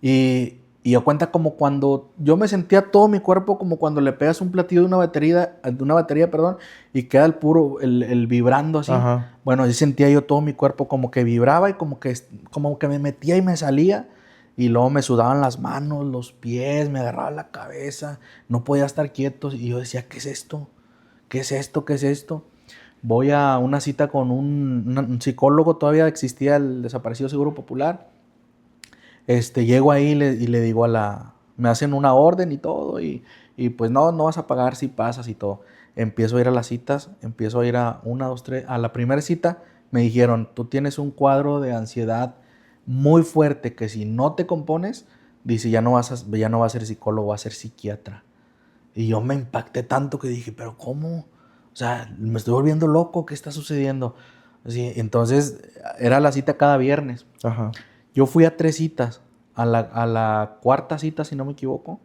Y yo cuenta como cuando yo me sentía todo mi cuerpo como cuando le pegas un platillo de una batería, perdón, y queda el vibrando así. Ajá. Bueno, así sentía yo todo mi cuerpo como que vibraba y como que me metía y me salía. Y luego me sudaban las manos, los pies, me agarraba la cabeza, no podía estar quieto. Y yo decía, ¿qué es esto? ¿Qué es esto? ¿Qué es esto? Voy a una cita con un psicólogo, todavía existía el desaparecido Seguro Popular. Llego ahí y le digo me hacen una orden y todo, y pues no vas a pagar si pasas y todo. Empiezo a ir a las citas, empiezo a ir a una, dos, tres. A la primera cita me dijeron, tú tienes un cuadro de ansiedad muy fuerte que si no te compones, dice, ya no vas a ser psicólogo, vas a ser psiquiatra. Y yo me impacté tanto que dije, pero ¿cómo? O sea, me estoy volviendo loco, ¿qué está sucediendo? Así, entonces, era la cita cada viernes. Ajá. Yo fui a 3 citas. A la cuarta cita, si no me equivoco,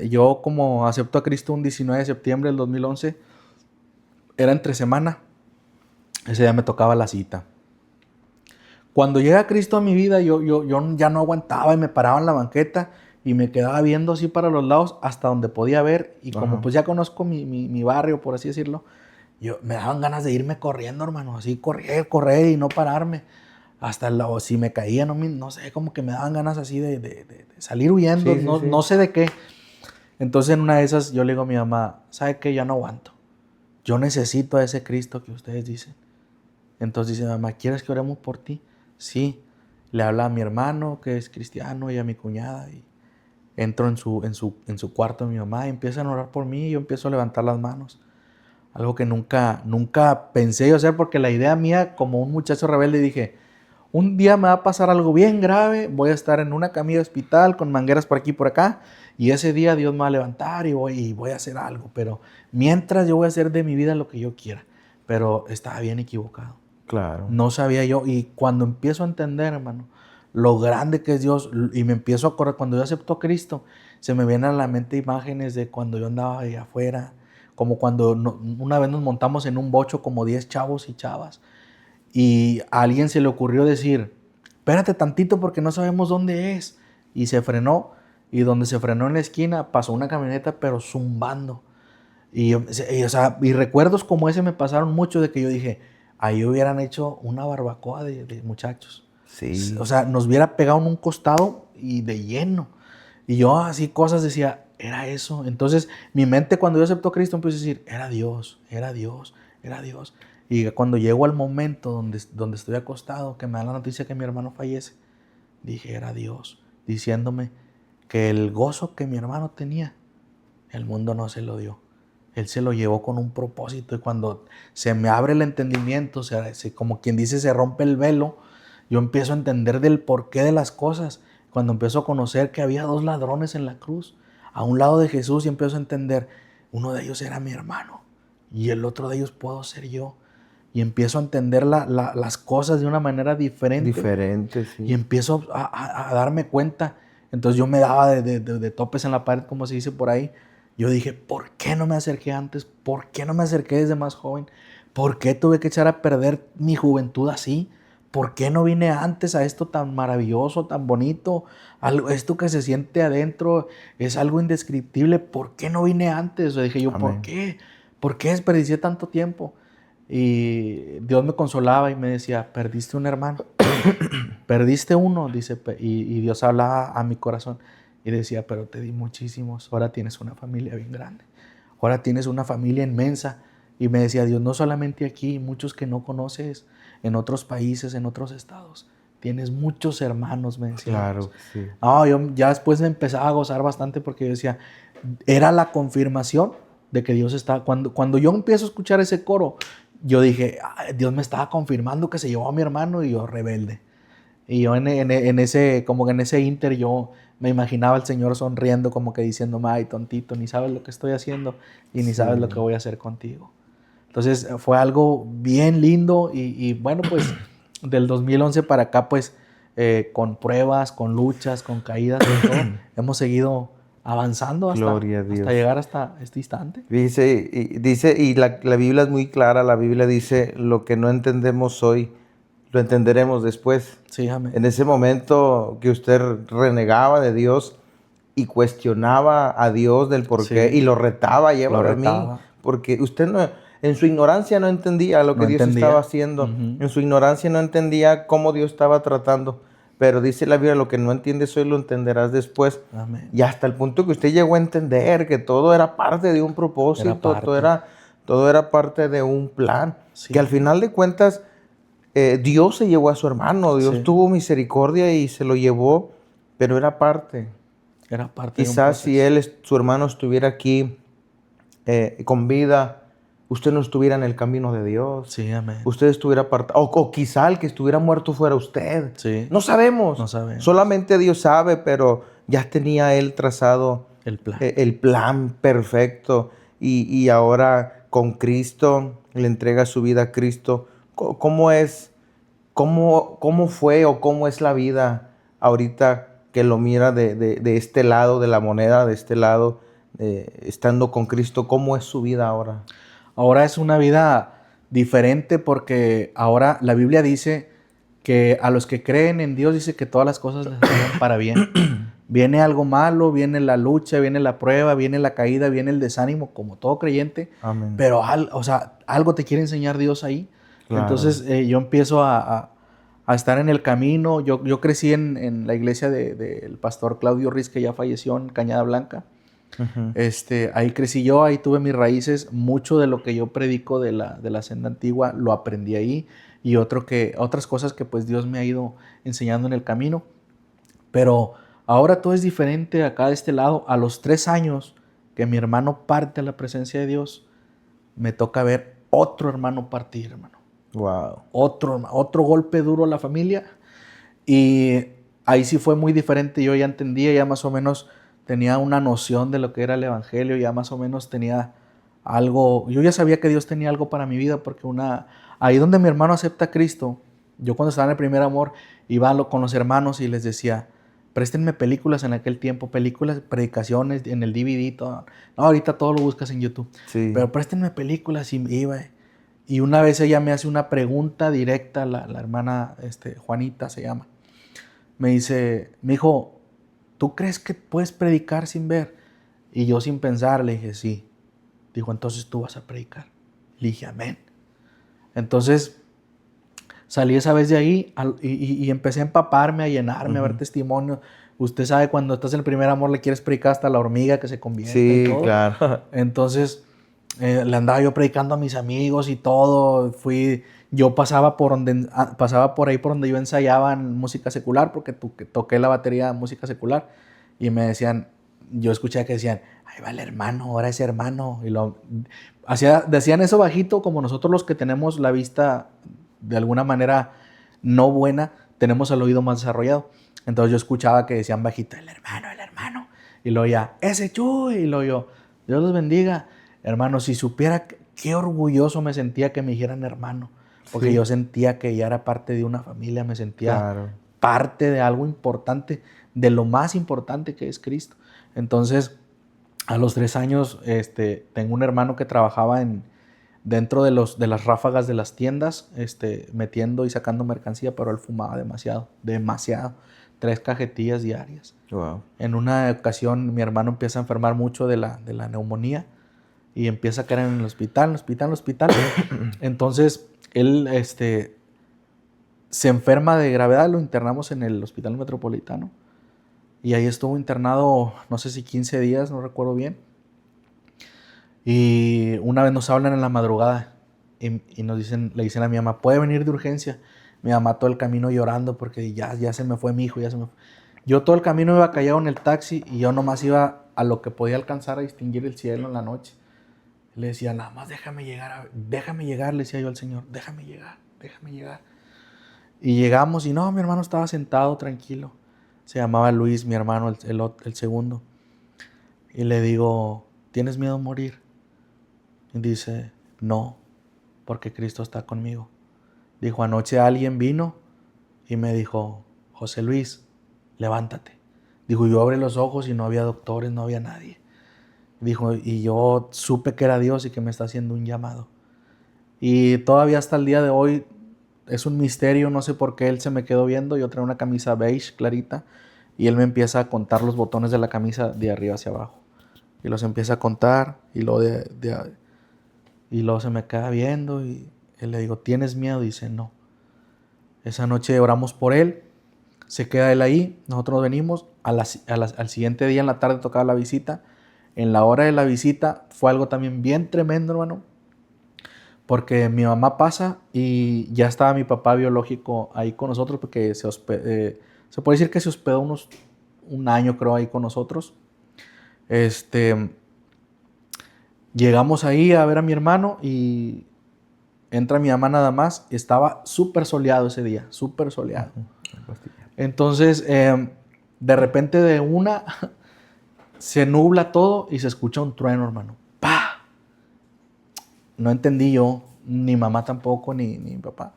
yo como acepto a Cristo un 19 de septiembre del 2011, era entre semana. Ese día me tocaba la cita. Cuando llega Cristo a mi vida, yo ya no aguantaba y me paraba en la banqueta y me quedaba viendo así para los lados hasta donde podía ver. Y como Ajá. pues ya conozco mi barrio, por así decirlo, me daban ganas de irme corriendo, hermano, así correr y no pararme. Si me caía, no sé, como que me daban ganas así de salir huyendo, Sí, sí, no sí. sé de qué. Entonces en una de esas yo le digo a mi mamá, ¿sabe qué? Ya no aguanto. Yo necesito a ese Cristo que ustedes dicen. Entonces dice, mamá, ¿quieres que oremos por ti? Sí. Le habla a mi hermano, que es cristiano, y a mi cuñada. Y entro en su cuarto de mi mamá y empiezan a orar por mí y yo empiezo a levantar las manos. Algo que nunca pensé yo hacer, porque la idea mía, como un muchacho rebelde, dije, un día me va a pasar algo bien grave, voy a estar en una camilla de hospital con mangueras por aquí y por acá, y ese día Dios me va a levantar y voy a hacer algo, pero mientras yo voy a hacer de mi vida lo que yo quiera. Pero estaba bien equivocado. Claro. No sabía yo, y cuando empiezo a entender, hermano, lo grande que es Dios, y me empiezo a acordar, cuando yo acepto a Cristo, se me vienen a la mente imágenes de cuando yo andaba ahí afuera, como cuando una vez nos montamos en un bocho como 10 chavos y chavas, y a alguien se le ocurrió decir, espérate tantito porque no sabemos dónde es, y se frenó, y donde se frenó en la esquina pasó una camioneta pero zumbando, y recuerdos como ese me pasaron mucho, de que yo dije, ahí hubieran hecho una barbacoa de muchachos. O Sí. sea, nos hubiera pegado en un costado y de lleno. Y yo así cosas decía, era eso. Entonces mi mente, cuando yo acepto a Cristo, empiezo a decir, era Dios, era Dios, era Dios. Y cuando llego al momento donde estoy acostado, que me da la noticia que mi hermano fallece, dije, era Dios, diciéndome que el gozo que mi hermano tenía, el mundo no se lo dio. Él se lo llevó con un propósito, y cuando se me abre el entendimiento, o sea, como quien dice, se rompe el velo, yo empiezo a entender del porqué de las cosas. Cuando empiezo a conocer que había 2 ladrones en la cruz, a un lado de Jesús, y empiezo a entender, uno de ellos era mi hermano y el otro de ellos puedo ser yo. Y empiezo a entender las cosas de una manera diferente, Diferente, y sí. empiezo a darme cuenta. Entonces yo me daba de topes en la pared, como se dice por ahí. Yo dije, ¿por qué no me acerqué antes? ¿Por qué no me acerqué desde más joven? ¿Por qué tuve que echar a perder mi juventud así? ¿Por qué no vine antes a esto tan maravilloso, tan bonito? Esto que se siente adentro es algo indescriptible. ¿Por qué no vine antes? O dije yo, ¿por Amén. qué? ¿Por qué desperdicié tanto tiempo? Y Dios me consolaba y me decía, perdiste un hermano. Perdiste uno, dice, y Dios hablaba a mi corazón y decía, pero te di muchísimos, ahora tienes una familia bien grande, ahora tienes una familia inmensa. Y me decía Dios, no solamente aquí, muchos que no conoces en otros países, en otros estados, tienes muchos hermanos, me decía Dios. Claro que sí. No, yo ya después me empezaba a gozar bastante, porque yo decía, era la confirmación de que Dios está, cuando yo empiezo a escuchar ese coro, yo dije, Dios me estaba confirmando que se llevó a mi hermano, y yo rebelde. Y yo en ese, como que en ese inter, yo me imaginaba al Señor sonriendo, como que diciéndome, ay, tontito, ni sabes lo que estoy haciendo y ni sabes lo que Sí. voy a hacer contigo. Entonces fue algo bien lindo, y bueno, pues del 2011 para acá, pues con pruebas, con luchas, con caídas, con todo, hemos seguido avanzando Gloria a hasta Dios. llegar hasta este instante. Y la Biblia es muy clara, la Biblia dice, lo que no entendemos hoy, lo entenderemos después. Sí, amén. En ese momento que usted renegaba de Dios y cuestionaba a Dios del por qué y Sí, lo retaba, lo llévalo a mí, retaba. porque usted no, en su ignorancia no entendía lo No que Dios estaba entendía. haciendo, Ujú. en su ignorancia no entendía cómo Dios estaba tratando, pero dice la Biblia, lo que no entiendes hoy lo entenderás después. Amén. Y hasta el punto que usted llegó a entender que todo era parte de un Era propósito, parte. todo era parte de un plan, Sí, que al amén. final de cuentas Dios se llevó a su hermano, Dios Sí, tuvo misericordia y se lo llevó, pero era parte. era parte de un Quizás si proceso. su hermano estuviera aquí con vida, usted no estuviera en el camino de Dios, Sí, amén. usted estuviera apartado, o quizá el que estuviera muerto fuera usted. Sí, No sabemos, no sabemos solamente Dios sabe, pero ya tenía él trazado el plan. el plan perfecto y ahora con Cristo le entrega su vida a Cristo. ¿Cómo es? ¿Cómo fue o cómo es la vida ahorita que lo mira de este lado de la moneda, de este lado, estando con Cristo? ¿Cómo es su vida ahora? Ahora es una vida diferente, porque ahora la Biblia dice que a los que creen en Dios, dice que todas las cosas les ayudan para bien. Viene algo malo, viene la lucha, viene la prueba, viene la caída, viene el desánimo, como todo creyente, Amén. pero o sea, algo te quiere enseñar Dios ahí. Claro. Entonces yo empiezo a estar en el camino. Yo crecí en la iglesia del pastor Claudio Riz, que ya falleció, en Cañada Blanca. Ujú. Ahí crecí yo, ahí tuve mis raíces. Mucho de lo que yo predico de la senda antigua lo aprendí ahí, y otras cosas que pues Dios me ha ido enseñando en el camino. Pero ahora todo es diferente acá de este lado. A los 3 años que mi hermano parte a la presencia de Dios, me toca ver otro hermano partir, hermano. Wow. Otro golpe duro a la familia. Y ahí sí fue muy diferente. Yo ya entendía, ya más o menos tenía una noción de lo que era el evangelio, ya más o menos tenía algo. Yo ya sabía que Dios tenía algo para mi vida, porque ahí donde mi hermano acepta a Cristo, yo cuando estaba en el primer amor iba con los hermanos y les decía, préstenme películas en aquel tiempo, películas, predicaciones en el DVD, todo. No, ahorita todo lo buscas en YouTube. Sí. Pero préstenme películas y iba. Y una vez ella me hace una pregunta directa, la hermana Juanita se llama. Me dice, mijo, ¿tú crees que puedes predicar sin ver? Y yo sin pensar le dije, sí. Dijo, entonces tú vas a predicar. Le dije, amén. Entonces salí esa vez de ahí y empecé a empaparme, a llenarme, a ver testimonios. Usted sabe, cuando estás en el primer amor le quieres predicar hasta la hormiga que se convierte y Sí, todo. claro. Entonces le andaba yo predicando a mis amigos y todo. Yo pasaba por ahí por donde yo ensayaba en música secular, porque toqué la batería de música secular. Y me decían, yo escuché que decían, ahí va el hermano, ahora ese hermano. Y decían eso bajito, como nosotros los que tenemos la vista de alguna manera no buena, tenemos el oído más desarrollado. Entonces yo escuchaba que decían bajito, el hermano, el hermano. Y luego ya, ese Chuy. Y luego yo, Dios los bendiga. Hermano, si supiera qué orgulloso me sentía que me dijeran hermano. Porque Sí. yo sentía que ya era parte de una familia, me sentía Claro. parte de algo importante, de lo más importante que es Cristo. Entonces, a los 3 años, tengo un hermano que trabajaba dentro de las ráfagas de las tiendas, metiendo y sacando mercancía, pero él fumaba demasiado, demasiado. 3 cajetillas diarias. Wow. En una ocasión, mi hermano empieza a enfermar mucho de la neumonía y empieza a caer en el hospital. Entonces, él se enferma de gravedad, lo internamos en el Hospital Metropolitano. Y ahí estuvo internado, no sé si 15 días, no recuerdo bien. Y una vez nos hablan en la madrugada y le dicen a mi mamá, ¿puede venir de urgencia? Mi mamá todo el camino llorando porque ya se me fue mi hijo, ya se me fue. Yo todo el camino iba callado en el taxi y yo nomás iba a lo que podía alcanzar a distinguir el cielo en la noche. Le decía, nada más déjame llegar, le decía yo al Señor, déjame llegar. Y llegamos y no, mi hermano estaba sentado tranquilo. Se llamaba Luis, mi hermano, el segundo. Y le digo, ¿tienes miedo a morir? Y dice, no, porque Cristo está conmigo. Dijo, anoche alguien vino y me dijo, José Luis, levántate. Dijo, yo abrí los ojos y no había doctores, no había nadie. Dijo, y yo supe que era Dios y que me está haciendo un llamado. Y todavía hasta el día de hoy es un misterio, no sé por qué él se me quedó viendo. Yo traía una camisa beige clarita y él me empieza a contar los botones de la camisa de arriba hacia abajo. Y los empieza a contar y luego se me queda viendo y le digo, ¿tienes miedo? Dice, no. Esa noche oramos por él, se queda él ahí, nosotros venimos, al siguiente día en la tarde tocaba la visita. En la hora de la visita fue algo también bien tremendo, hermano, porque mi mamá pasa y ya estaba mi papá biológico ahí con nosotros, porque se puede decir que se hospedó un año, creo, ahí con nosotros. Llegamos ahí a ver a mi hermano y entra mi mamá nada más. Estaba súper soleado ese día, súper soleado. Entonces, de repente se nubla todo y se escucha un trueno, hermano. ¡Pah! No entendí yo, ni mamá tampoco, ni mi papá.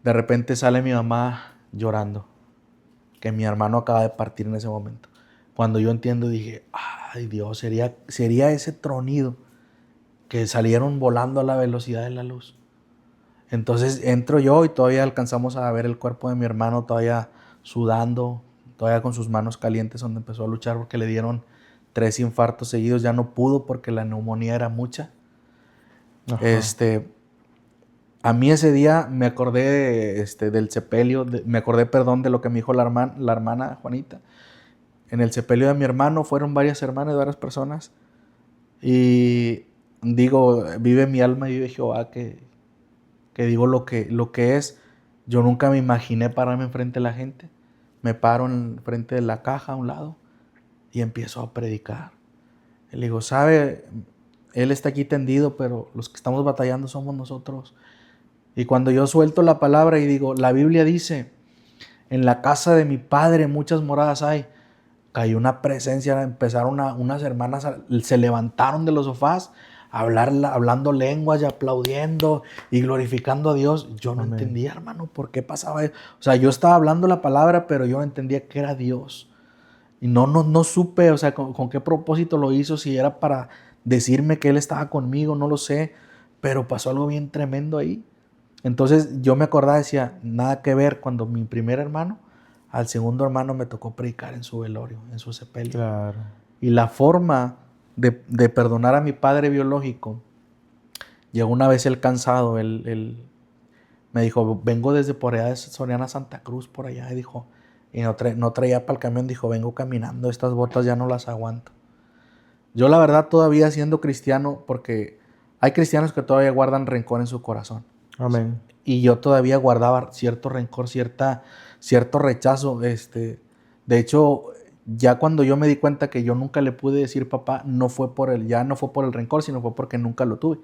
De repente sale mi mamá llorando, que mi hermano acaba de partir en ese momento. Cuando yo entiendo, dije, ay Dios, sería ese tronido que salieron volando a la velocidad de la luz. Entonces entro yo y todavía alcanzamos a ver el cuerpo de mi hermano todavía sudando, todavía con sus manos calientes, donde empezó a luchar porque le dieron 3 infartos seguidos. Ya no pudo porque la neumonía era mucha. Ajá. A mí ese día me acordé del sepelio, me acordé, perdón, de lo que me dijo la hermana Juanita. En el sepelio de mi hermano fueron varias hermanas, varias personas. Y digo, vive mi alma y vive Jehová, que digo lo que es. Yo nunca me imaginé pararme enfrente de la gente. Me paro enfrente de la caja a un lado y empiezo a predicar. Y le digo, ¿sabe? Él está aquí tendido, pero los que estamos batallando somos nosotros. Y cuando yo suelto la palabra y digo, la Biblia dice, en la casa de mi padre muchas moradas hay, cayó una presencia, empezaron unas hermanas, se levantaron de los sofás, a hablar, hablando lenguas y aplaudiendo y glorificando a Dios. Yo no entendía, hermano, por qué pasaba eso. O sea, yo estaba hablando la palabra, pero yo no entendía que era Dios. Y no supe, o sea, con qué propósito lo hizo, si era para decirme que Él estaba conmigo, no lo sé, pero pasó algo bien tremendo ahí. Entonces yo me acordaba, decía, nada que ver cuando mi primer hermano, al segundo hermano me tocó predicar en su velorio, en su sepelio. Claro. Y la forma de perdonar a mi padre biológico, llegó una vez él cansado, él me dijo, vengo desde por allá de Soriana, Santa Cruz, por allá, y dijo, y no traía para el camión, dijo, vengo caminando, estas botas ya no las aguanto. Yo la verdad todavía siendo cristiano, porque hay cristianos que todavía guardan rencor en su corazón. Amén. Y yo todavía guardaba cierto rencor, cierto rechazo. De hecho, ya cuando yo me di cuenta que yo nunca le pude decir papá, no fue por el rencor, sino fue porque nunca lo tuve.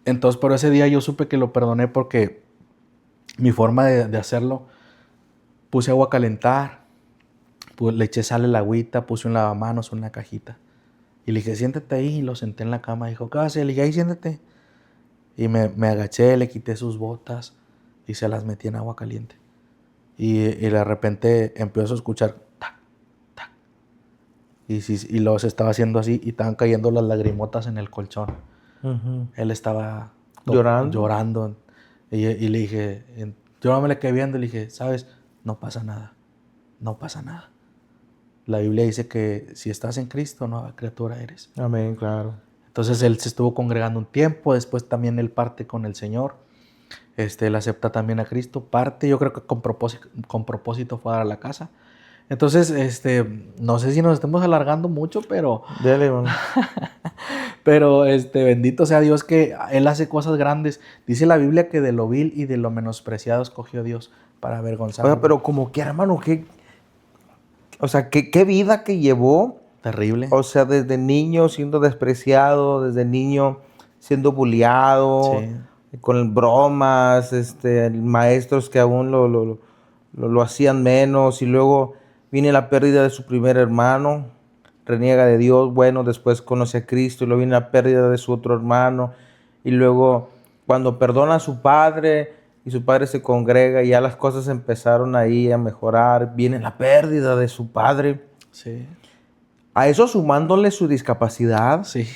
Entonces, pero ese día yo supe que lo perdoné porque mi forma de hacerlo, puse agua a calentar, le eché sal a la agüita, puse un lavamanos, una cajita. Y le dije, siéntate ahí, y lo senté en la cama. Dijo, ¿qué vas a hacer? Le dije, ahí siéntate. Y me agaché, le quité sus botas y se las metí en agua caliente. Y de repente empezó a escuchar tac, tac. Y luego se estaba haciendo así y estaban cayendo las lagrimotas en el colchón. Uh-huh. Él estaba llorando. Y le dije, yo no me le quedé viendo y le dije, ¿sabes? No pasa nada. No pasa nada. La Biblia dice que si estás en Cristo, nueva criatura eres. Amén, claro. Entonces él se estuvo congregando un tiempo, después también él parte con el Señor. Él acepta también a Cristo, parte, yo creo que con propósito fue a dar a la casa. Entonces, no sé si nos estemos alargando mucho, pero Dele, bueno. pero bendito sea Dios que Él hace cosas grandes. Dice la Biblia que de lo vil y de lo menospreciado escogió Dios para avergonzar. Oiga, pero como que, hermano, qué vida que llevó. Terrible. O sea, desde niño siendo despreciado, desde niño siendo bulliado, Sí. con bromas, maestros que aún lo hacían menos, y luego viene la pérdida de su primer hermano, reniega de Dios, bueno, después conoce a Cristo, y luego viene la pérdida de su otro hermano, y luego cuando perdona a su padre y su padre se congrega y ya las cosas empezaron ahí a mejorar, viene la pérdida de su padre. Sí. A eso sumándole su discapacidad. Sí.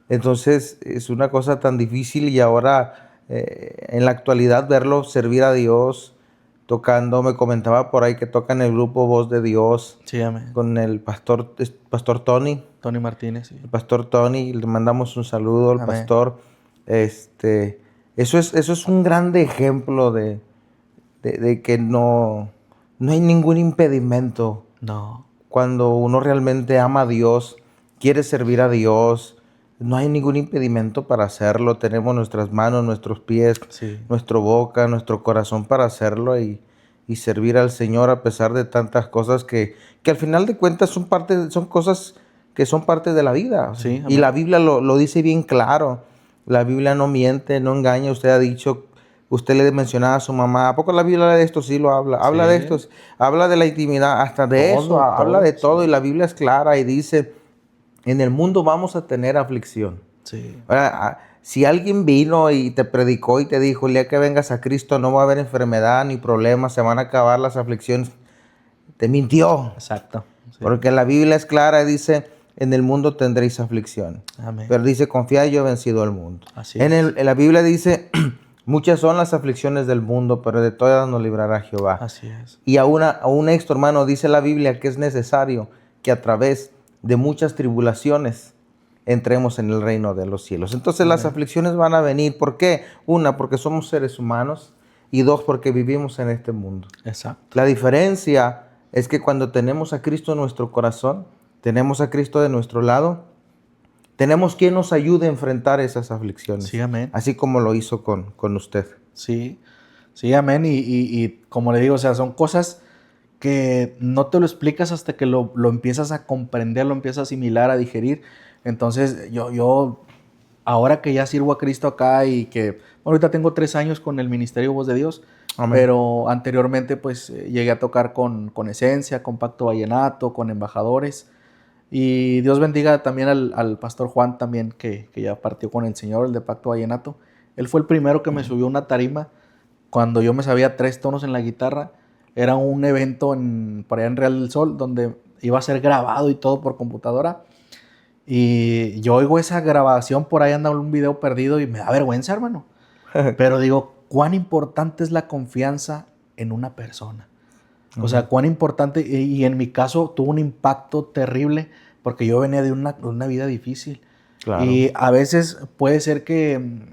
Entonces es una cosa tan difícil, y ahora en la actualidad verlo servir a Dios, tocando, me comentaba por ahí que toca en el grupo Voz de Dios. Sí, amén. Con el pastor Tony. Tony Martínez, sí. El pastor Tony, le mandamos un saludo al Amén. pastor. Eso es un grande ejemplo de que no hay ningún impedimento. No. Cuando uno realmente ama a Dios, quiere servir a Dios, no hay ningún impedimento para hacerlo. Tenemos nuestras manos, nuestros pies, Sí. nuestra boca, nuestro corazón para hacerlo y servir al Señor a pesar de tantas cosas que al final de cuentas son cosas que son parte de la vida. Sí, y la Biblia lo dice bien claro. La Biblia no miente, no engaña. Usted ha dicho... Usted le mencionaba a su mamá, ¿a poco la Biblia habla de esto? Sí, lo habla. Habla Sí. de esto, habla de la intimidad, hasta de Todo, eso, habla de todo. sí. Y la Biblia es clara y dice, en el mundo vamos a tener aflicción. Sí. Ahora, si alguien vino y te predicó y te dijo, el día que vengas a Cristo no va a haber enfermedad ni problemas, se van a acabar las aflicciones, te mintió. Exacto. Sí. Porque la Biblia es clara y dice, en el mundo tendréis aflicción. Amén. Pero dice, confiad, yo he vencido al mundo. Así En la Biblia dice... Muchas son las aflicciones del mundo, pero de todas nos librará Jehová. Así es. Y aún esto, hermano, dice la Biblia que es necesario que a través de muchas tribulaciones entremos en el reino de los cielos. Entonces Amén. Las aflicciones van a venir. ¿Por qué? Una, porque somos seres humanos, y dos, porque vivimos en este mundo. Exacto. La diferencia es que cuando tenemos a Cristo en nuestro corazón, tenemos a Cristo de nuestro lado, tenemos quien nos ayude a enfrentar esas aflicciones. Sí, amén. Así como lo hizo con usted. Sí, sí, amén. Y como le digo, o sea, son cosas que no te lo explicas hasta que lo empiezas a comprender, lo empiezas a asimilar, a digerir. Entonces, yo ahora que ya sirvo a Cristo acá y que bueno, ahorita tengo 3 años con el Ministerio Voz de Dios, Amén. pero anteriormente pues llegué a tocar con Esencia, con Pacto Vallenato, con Embajadores. Y Dios bendiga también al pastor Juan también, que ya partió con el Señor, el de Pacto Vallenato. Él fue el primero que me subió a una tarima cuando yo me sabía 3 tonos en la guitarra. Era un evento por allá en Real del Sol, donde iba a ser grabado y todo por computadora. Y yo oigo esa grabación, por ahí anda un video perdido y me da vergüenza, hermano. Pero digo, cuán importante es la confianza en una persona. O sea, cuán importante, y en mi caso tuvo un impacto terrible porque yo venía de una vida difícil. Claro. Y a veces puede ser que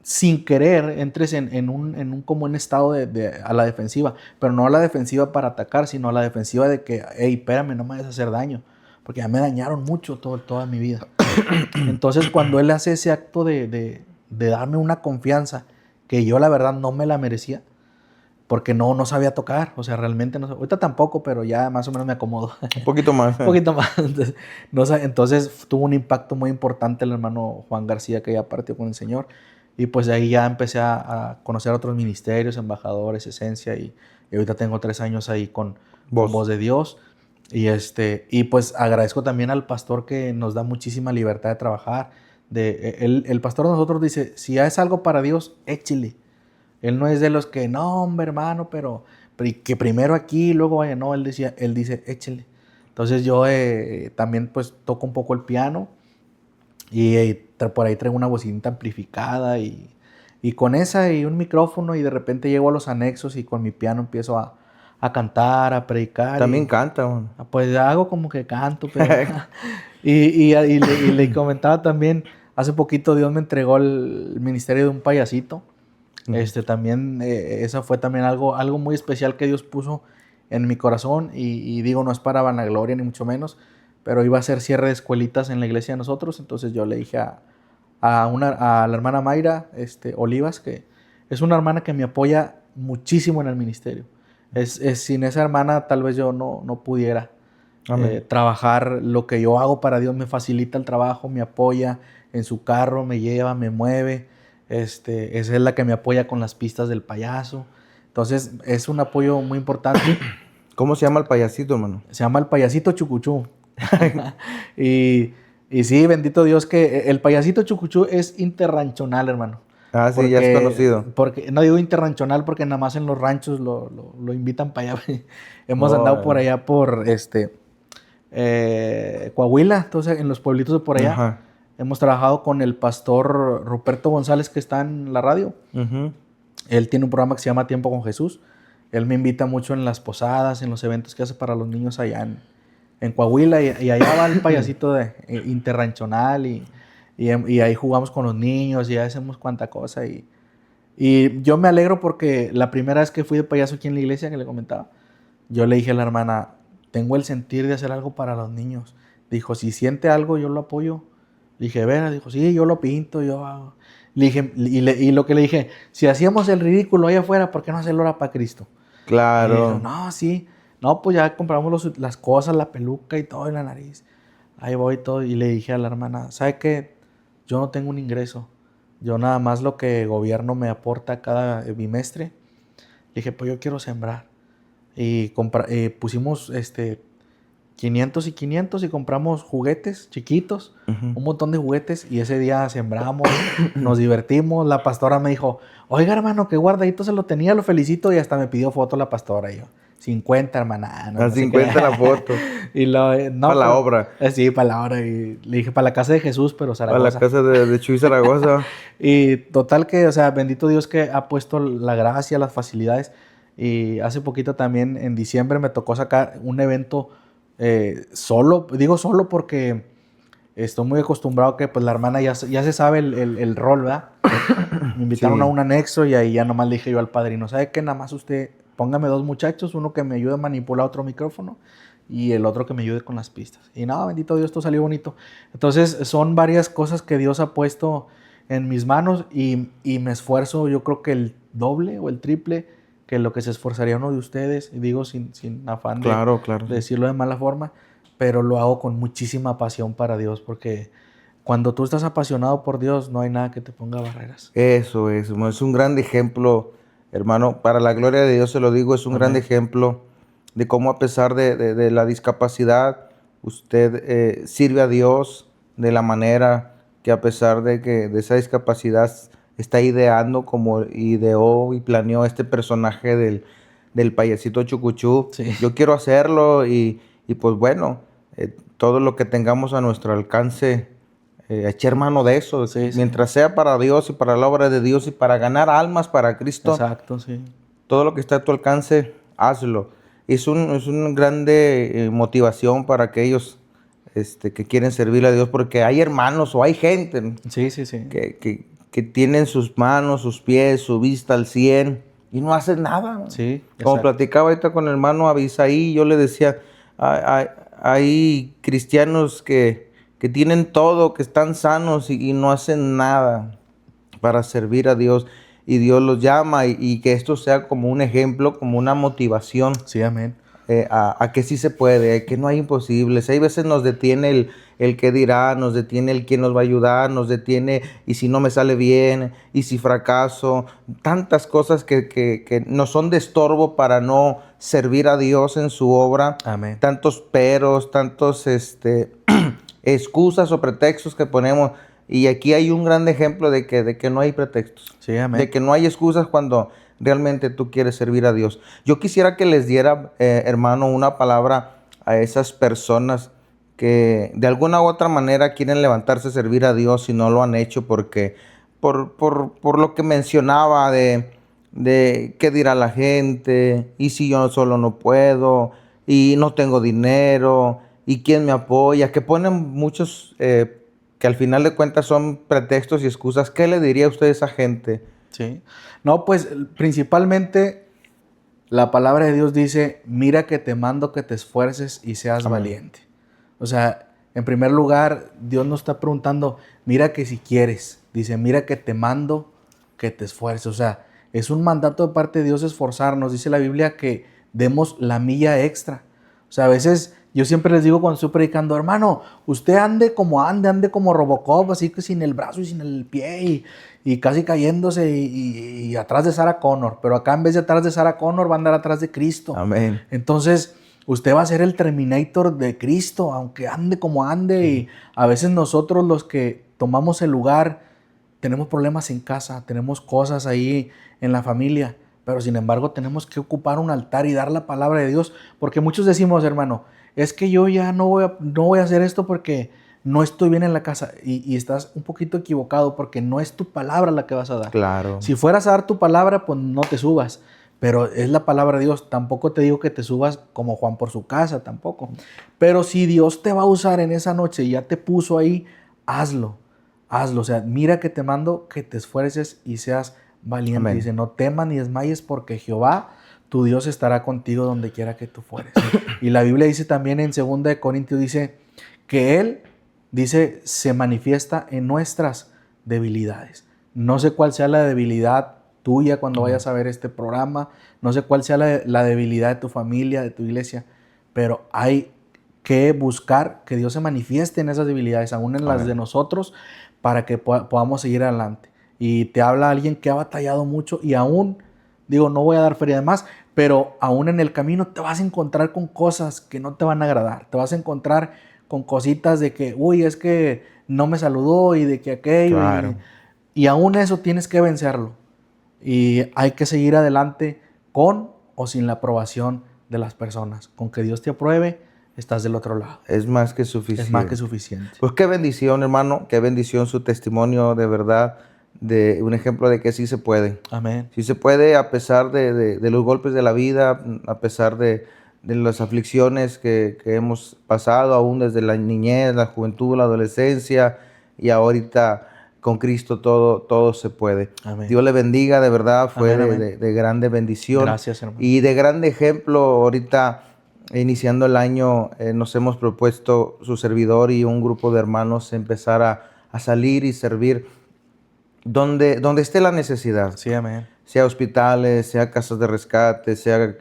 sin querer entres en un como en estado a la defensiva, pero no a la defensiva para atacar, sino a la defensiva de que, hey, espérame, no me vayas a hacer daño, porque ya me dañaron mucho toda mi vida. Entonces, cuando él hace ese acto de darme una confianza que yo la verdad no me la merecía, porque no sabía tocar, o sea, realmente no sabía. Ahorita tampoco, pero ya más o menos me acomodo. Un poquito más. Un poquito más. Entonces tuvo un impacto muy importante el hermano Juan García, que ya partió con el Señor. Y pues de ahí ya empecé a conocer otros ministerios, embajadores, Esencia, y ahorita tengo 3 años ahí con Voz de Dios. Y pues agradezco también al pastor que nos da muchísima libertad de trabajar. El pastor de nosotros dice, si es algo para Dios, échale. Él no es de los que, no, hombre, hermano, pero que primero aquí y luego vaya. No, él dice, échale. Entonces yo también pues toco un poco el piano y por ahí traigo una bocinita amplificada y con esa y un micrófono y de repente llego a los anexos y con mi piano empiezo a cantar, a predicar. También canta, man. Pues hago como que canto, pero... y le comentaba también, hace poquito Dios me entregó el ministerio de un payasito. También, eso fue también algo muy especial que Dios puso en mi corazón y digo, no es para vanagloria ni mucho menos, pero iba a ser cierre de escuelitas en la iglesia de nosotros, entonces yo le dije a la hermana Mayra Olivas, que es una hermana que me apoya muchísimo en el ministerio. Sin esa hermana tal vez yo no pudiera trabajar lo que yo hago para Dios. Me facilita el trabajo, me apoya en su carro, me lleva, me mueve. Esa es la que me apoya con las pistas del payaso. Entonces es un apoyo muy importante. ¿Cómo se llama el payasito, hermano? Se llama el payasito Chucuchú. y sí, bendito Dios que el payasito Chucuchú es interranchonal, hermano. Ah, sí, ya es conocido. No digo interranchonal porque nada más en los ranchos lo invitan para allá. Hemos andado por allá por Coahuila, entonces en los pueblitos de por allá. Ajá. Hemos trabajado con el pastor Ruperto González, que está en la radio. Uh-huh. Él tiene un programa que se llama Tiempo con Jesús. Él me invita mucho en las posadas, en los eventos que hace para los niños allá en Coahuila. Y allá va el payasito interranchonal y ahí jugamos con los niños y hacemos cuanta cosa. Y yo me alegro porque la primera vez que fui de payaso aquí en la iglesia, que le comentaba, yo le dije a la hermana, tengo el sentir de hacer algo para los niños. Dijo, si siente algo, yo lo apoyo. Le dije, Vera, dijo, sí, yo lo pinto, yo hago. Le dije, y lo que le dije, si hacíamos el ridículo allá afuera, ¿por qué no hacerlo ahora para Cristo? Claro. Y dijo, no, sí. No, pues ya compramos las cosas, la peluca y todo, y la nariz. Ahí voy todo. Y le dije a la hermana, ¿sabe qué? Yo no tengo un ingreso. Yo nada más lo que el gobierno me aporta cada bimestre. Le dije, pues yo quiero sembrar. Y pusimos 500 y 500 y compramos juguetes chiquitos, un montón de juguetes, y ese día sembramos, nos divertimos. La pastora me dijo, oiga, hermano, qué guardadito se lo tenía, lo felicito, y hasta me pidió foto la pastora. Y yo, 50, hermana. No, 50 la foto. Y para la obra. Sí, para la obra. Y le dije, para la casa de Jesús, pero Zaragoza. Para la casa de Chuy Zaragoza. Y total que, o sea, bendito Dios que ha puesto la gracia, las facilidades. Y hace poquito también, en diciembre, me tocó sacar un evento solo. Digo solo porque estoy muy acostumbrado que pues la hermana ya se sabe el rol, ¿verdad? Me invitaron a un anexo y ahí ya nomás le dije yo al padrino, ¿sabe qué? Nada más usted póngame 2 muchachos, uno que me ayude a manipular otro micrófono y el otro que me ayude con las pistas. Y no, bendito Dios, esto salió bonito. Entonces son varias cosas que Dios ha puesto en mis manos y me esfuerzo, yo creo que el doble o el triple que lo que se esforzaría uno de ustedes, y digo sin afán de decirlo de mala forma, pero lo hago con muchísima pasión para Dios, porque cuando tú estás apasionado por Dios, no hay nada que te ponga barreras. Eso es un gran ejemplo, hermano, para la gloria de Dios se lo digo, es un gran Amén. ejemplo de cómo a pesar de la discapacidad, usted sirve a Dios de la manera que a pesar de que de esa discapacidad está ideando como ideó y planeó este personaje del payasito Chucuchú. Sí. Yo quiero hacerlo y pues bueno, todo lo que tengamos a nuestro alcance, echar mano de eso, Sí, sí. mientras sea para Dios y para la obra de Dios y para ganar almas para Cristo, Exacto, sí. todo lo que está a tu alcance, hazlo. Es una grande motivación para aquellos que quieren servir a Dios, porque hay hermanos o hay gente Sí, sí, sí. que tienen sus manos, sus pies, su vista al 100 y no hacen nada. Sí, Como exacto. platicaba ahorita con el hermano Abisaí, yo le decía, hay cristianos que tienen todo, que están sanos y no hacen nada para servir a Dios. Y Dios los llama y que esto sea como un ejemplo, como una motivación Sí, amén. a que sí se puede, que no hay imposibles. Hay veces nos detiene el qué dirá, nos detiene el quién nos va a ayudar, nos detiene y si no me sale bien, y si fracaso, tantas cosas que nos son de estorbo para no servir a Dios en su obra, Amén. tantos peros, tantos excusas o pretextos que ponemos. Y aquí hay un gran ejemplo de que no hay pretextos, Sí, amén. de que no hay excusas cuando realmente tú quieres servir a Dios. Yo quisiera que les diera, hermano, una palabra a esas personas que de alguna u otra manera quieren levantarse a servir a Dios y no lo han hecho porque por lo que mencionaba de qué dirá la gente, y si yo solo no puedo, y no tengo dinero, y quién me apoya, que ponen muchos que al final de cuentas son pretextos y excusas. ¿Qué le diría usted a esa gente? Sí. No, pues principalmente la palabra de Dios dice, mira que te mando que te esfuerces y seas Amén. valiente. O sea, en primer lugar, Dios nos está preguntando, mira que si quieres, dice, mira que te mando que te esfuerces. O sea, es un mandato de parte de Dios esforzarnos. Dice la Biblia que demos la milla extra. O sea, a veces yo siempre les digo cuando estoy predicando, hermano, usted ande como Robocop, así que sin el brazo y sin el pie y casi cayéndose y atrás de Sarah Connor. Pero acá en vez de atrás de Sarah Connor va a andar atrás de Cristo. Amén. Entonces, usted va a ser el Terminator de Cristo, aunque ande como ande. Y a veces nosotros los que tomamos el lugar tenemos problemas en casa, tenemos cosas ahí en la familia, pero sin embargo tenemos que ocupar un altar y dar la palabra de Dios, porque muchos decimos, hermano, es que yo ya no voy a hacer esto porque no estoy bien en la casa, y estás un poquito equivocado porque no es tu palabra la que vas a dar. Claro. Si fueras a dar tu palabra, pues no te subas, pero es la palabra de Dios. Tampoco te digo que te subas como Juan por su casa, tampoco. Pero si Dios te va a usar en esa noche y ya te puso ahí, hazlo. Hazlo. O sea, mira que te mando que te esfuerces y seas valiente. Amén. Dice, no temas ni desmayes porque Jehová, tu Dios, estará contigo donde quiera que tú fueres. Y la Biblia dice también en 2 de Corintios, dice que Él, dice, se manifiesta en nuestras debilidades. No sé cuál sea la debilidad tuya cuando vayas a ver este programa, no sé cuál sea la debilidad de tu familia, de tu iglesia, pero hay que buscar que Dios se manifieste en esas debilidades, aún en las Amén. de nosotros, para que podamos seguir adelante. Y te habla alguien que ha batallado mucho y aún, digo, no voy a dar feria de más, pero aún en el camino te vas a encontrar con cosas que no te van a agradar, te vas a encontrar con cositas de que, uy, es que no me saludó y de que aquello, Claro. y aún eso tienes que vencerlo. Y hay que seguir adelante con o sin la aprobación de las personas. Con que Dios te apruebe, estás del otro lado. Es más que suficiente. Es más que suficiente. Pues qué bendición, hermano, qué bendición su testimonio, de verdad, de un ejemplo de que sí se puede. Amén. Sí se puede a pesar de los golpes de la vida, a pesar de las aflicciones que hemos pasado, aún desde la niñez, la juventud, la adolescencia, y ahorita con Cristo todo se puede. Amén. Dios le bendiga, de verdad, fue Amén, amén. de grande bendición. Gracias, hermano. Y de grande ejemplo, ahorita iniciando el año, nos hemos propuesto su servidor y un grupo de hermanos empezar a salir y servir donde esté la necesidad. Sí, amén. Sea hospitales, sea casas de rescate, sea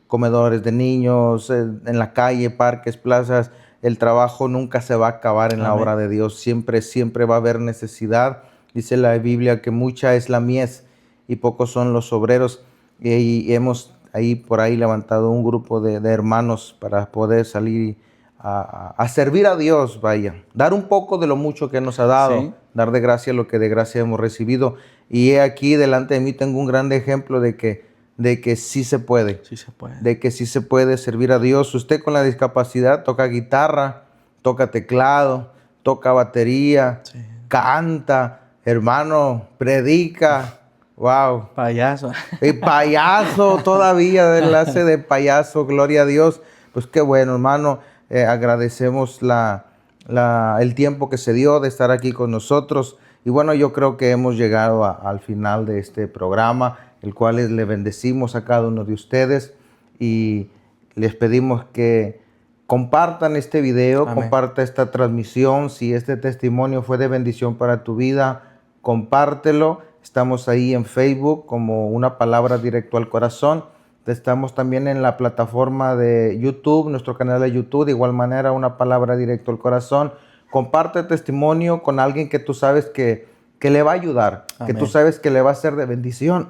comedores de niños, en la calle, parques, plazas. El trabajo nunca se va a acabar en la Amén. obra de Dios. Siempre, siempre va a haber necesidad. Dice la Biblia que mucha es la mies y pocos son los obreros. Y hemos ahí por ahí levantado un grupo de hermanos para poder salir a servir a Dios, vaya. Dar un poco de lo mucho que nos ha dado. Sí. Dar de gracia lo que de gracia hemos recibido. Y he aquí delante de mí tengo un grande ejemplo de que sí se puede. Sí se puede. De que sí se puede servir a Dios. Usted con la discapacidad toca guitarra, toca teclado, toca batería, Sí. canta, hermano, predica. Wow. Payaso. Y payaso todavía, él hace de payaso, gloria a Dios. Pues qué bueno, hermano. Agradecemos el tiempo que se dio de estar aquí con nosotros. Y bueno, yo creo que hemos llegado al final de este programa, el cual le bendecimos a cada uno de ustedes y les pedimos que compartan este video, Amén. comparta esta transmisión. Si este testimonio fue de bendición para tu vida, compártelo. Estamos ahí en Facebook como Una Palabra Directo al Corazón. Estamos también en la plataforma de YouTube, nuestro canal de YouTube, de igual manera, Una Palabra Directo al Corazón. Comparte testimonio con alguien que tú sabes que le va a ayudar, Amén. que tú sabes que le va a ser de bendición.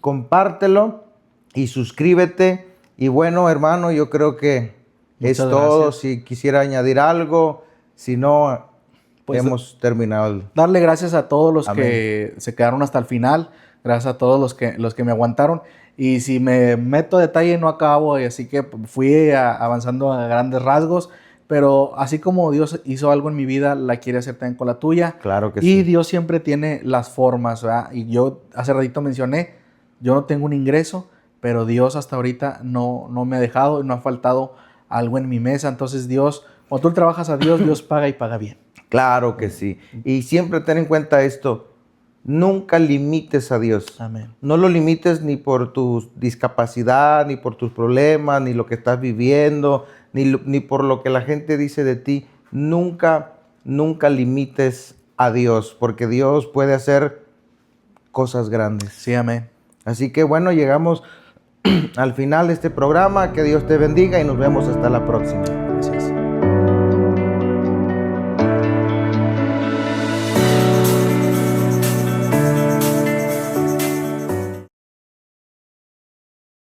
Compártelo y suscríbete. Y bueno, hermano, yo creo que es Muchas todo. gracias. Si quisiera añadir algo, si no, Pues, hemos terminado. darle gracias a todos los Amén. que se quedaron hasta el final. Gracias a todos los que me aguantaron. Y si me meto a detalle no acabo. Y así que fui avanzando a grandes rasgos. Pero así como Dios hizo algo en mi vida, la quiere hacer también con la tuya. Claro que Y sí. Dios siempre tiene las formas, ¿verdad? Y yo hace ratito mencioné, yo no tengo un ingreso, pero Dios hasta ahorita no me ha dejado y no ha faltado algo en mi mesa. Entonces Dios, cuando tú trabajas a Dios, Dios paga y paga bien. Claro que sí. Y siempre ten en cuenta esto. Nunca limites a Dios. Amén. No lo limites ni por tu discapacidad, ni por tus problemas, ni lo que estás viviendo, ni por lo que la gente dice de ti. Nunca, nunca limites a Dios, porque Dios puede hacer cosas grandes. Sí, amén. Así que bueno, llegamos al final de este programa. Que Dios te bendiga y nos vemos hasta la próxima.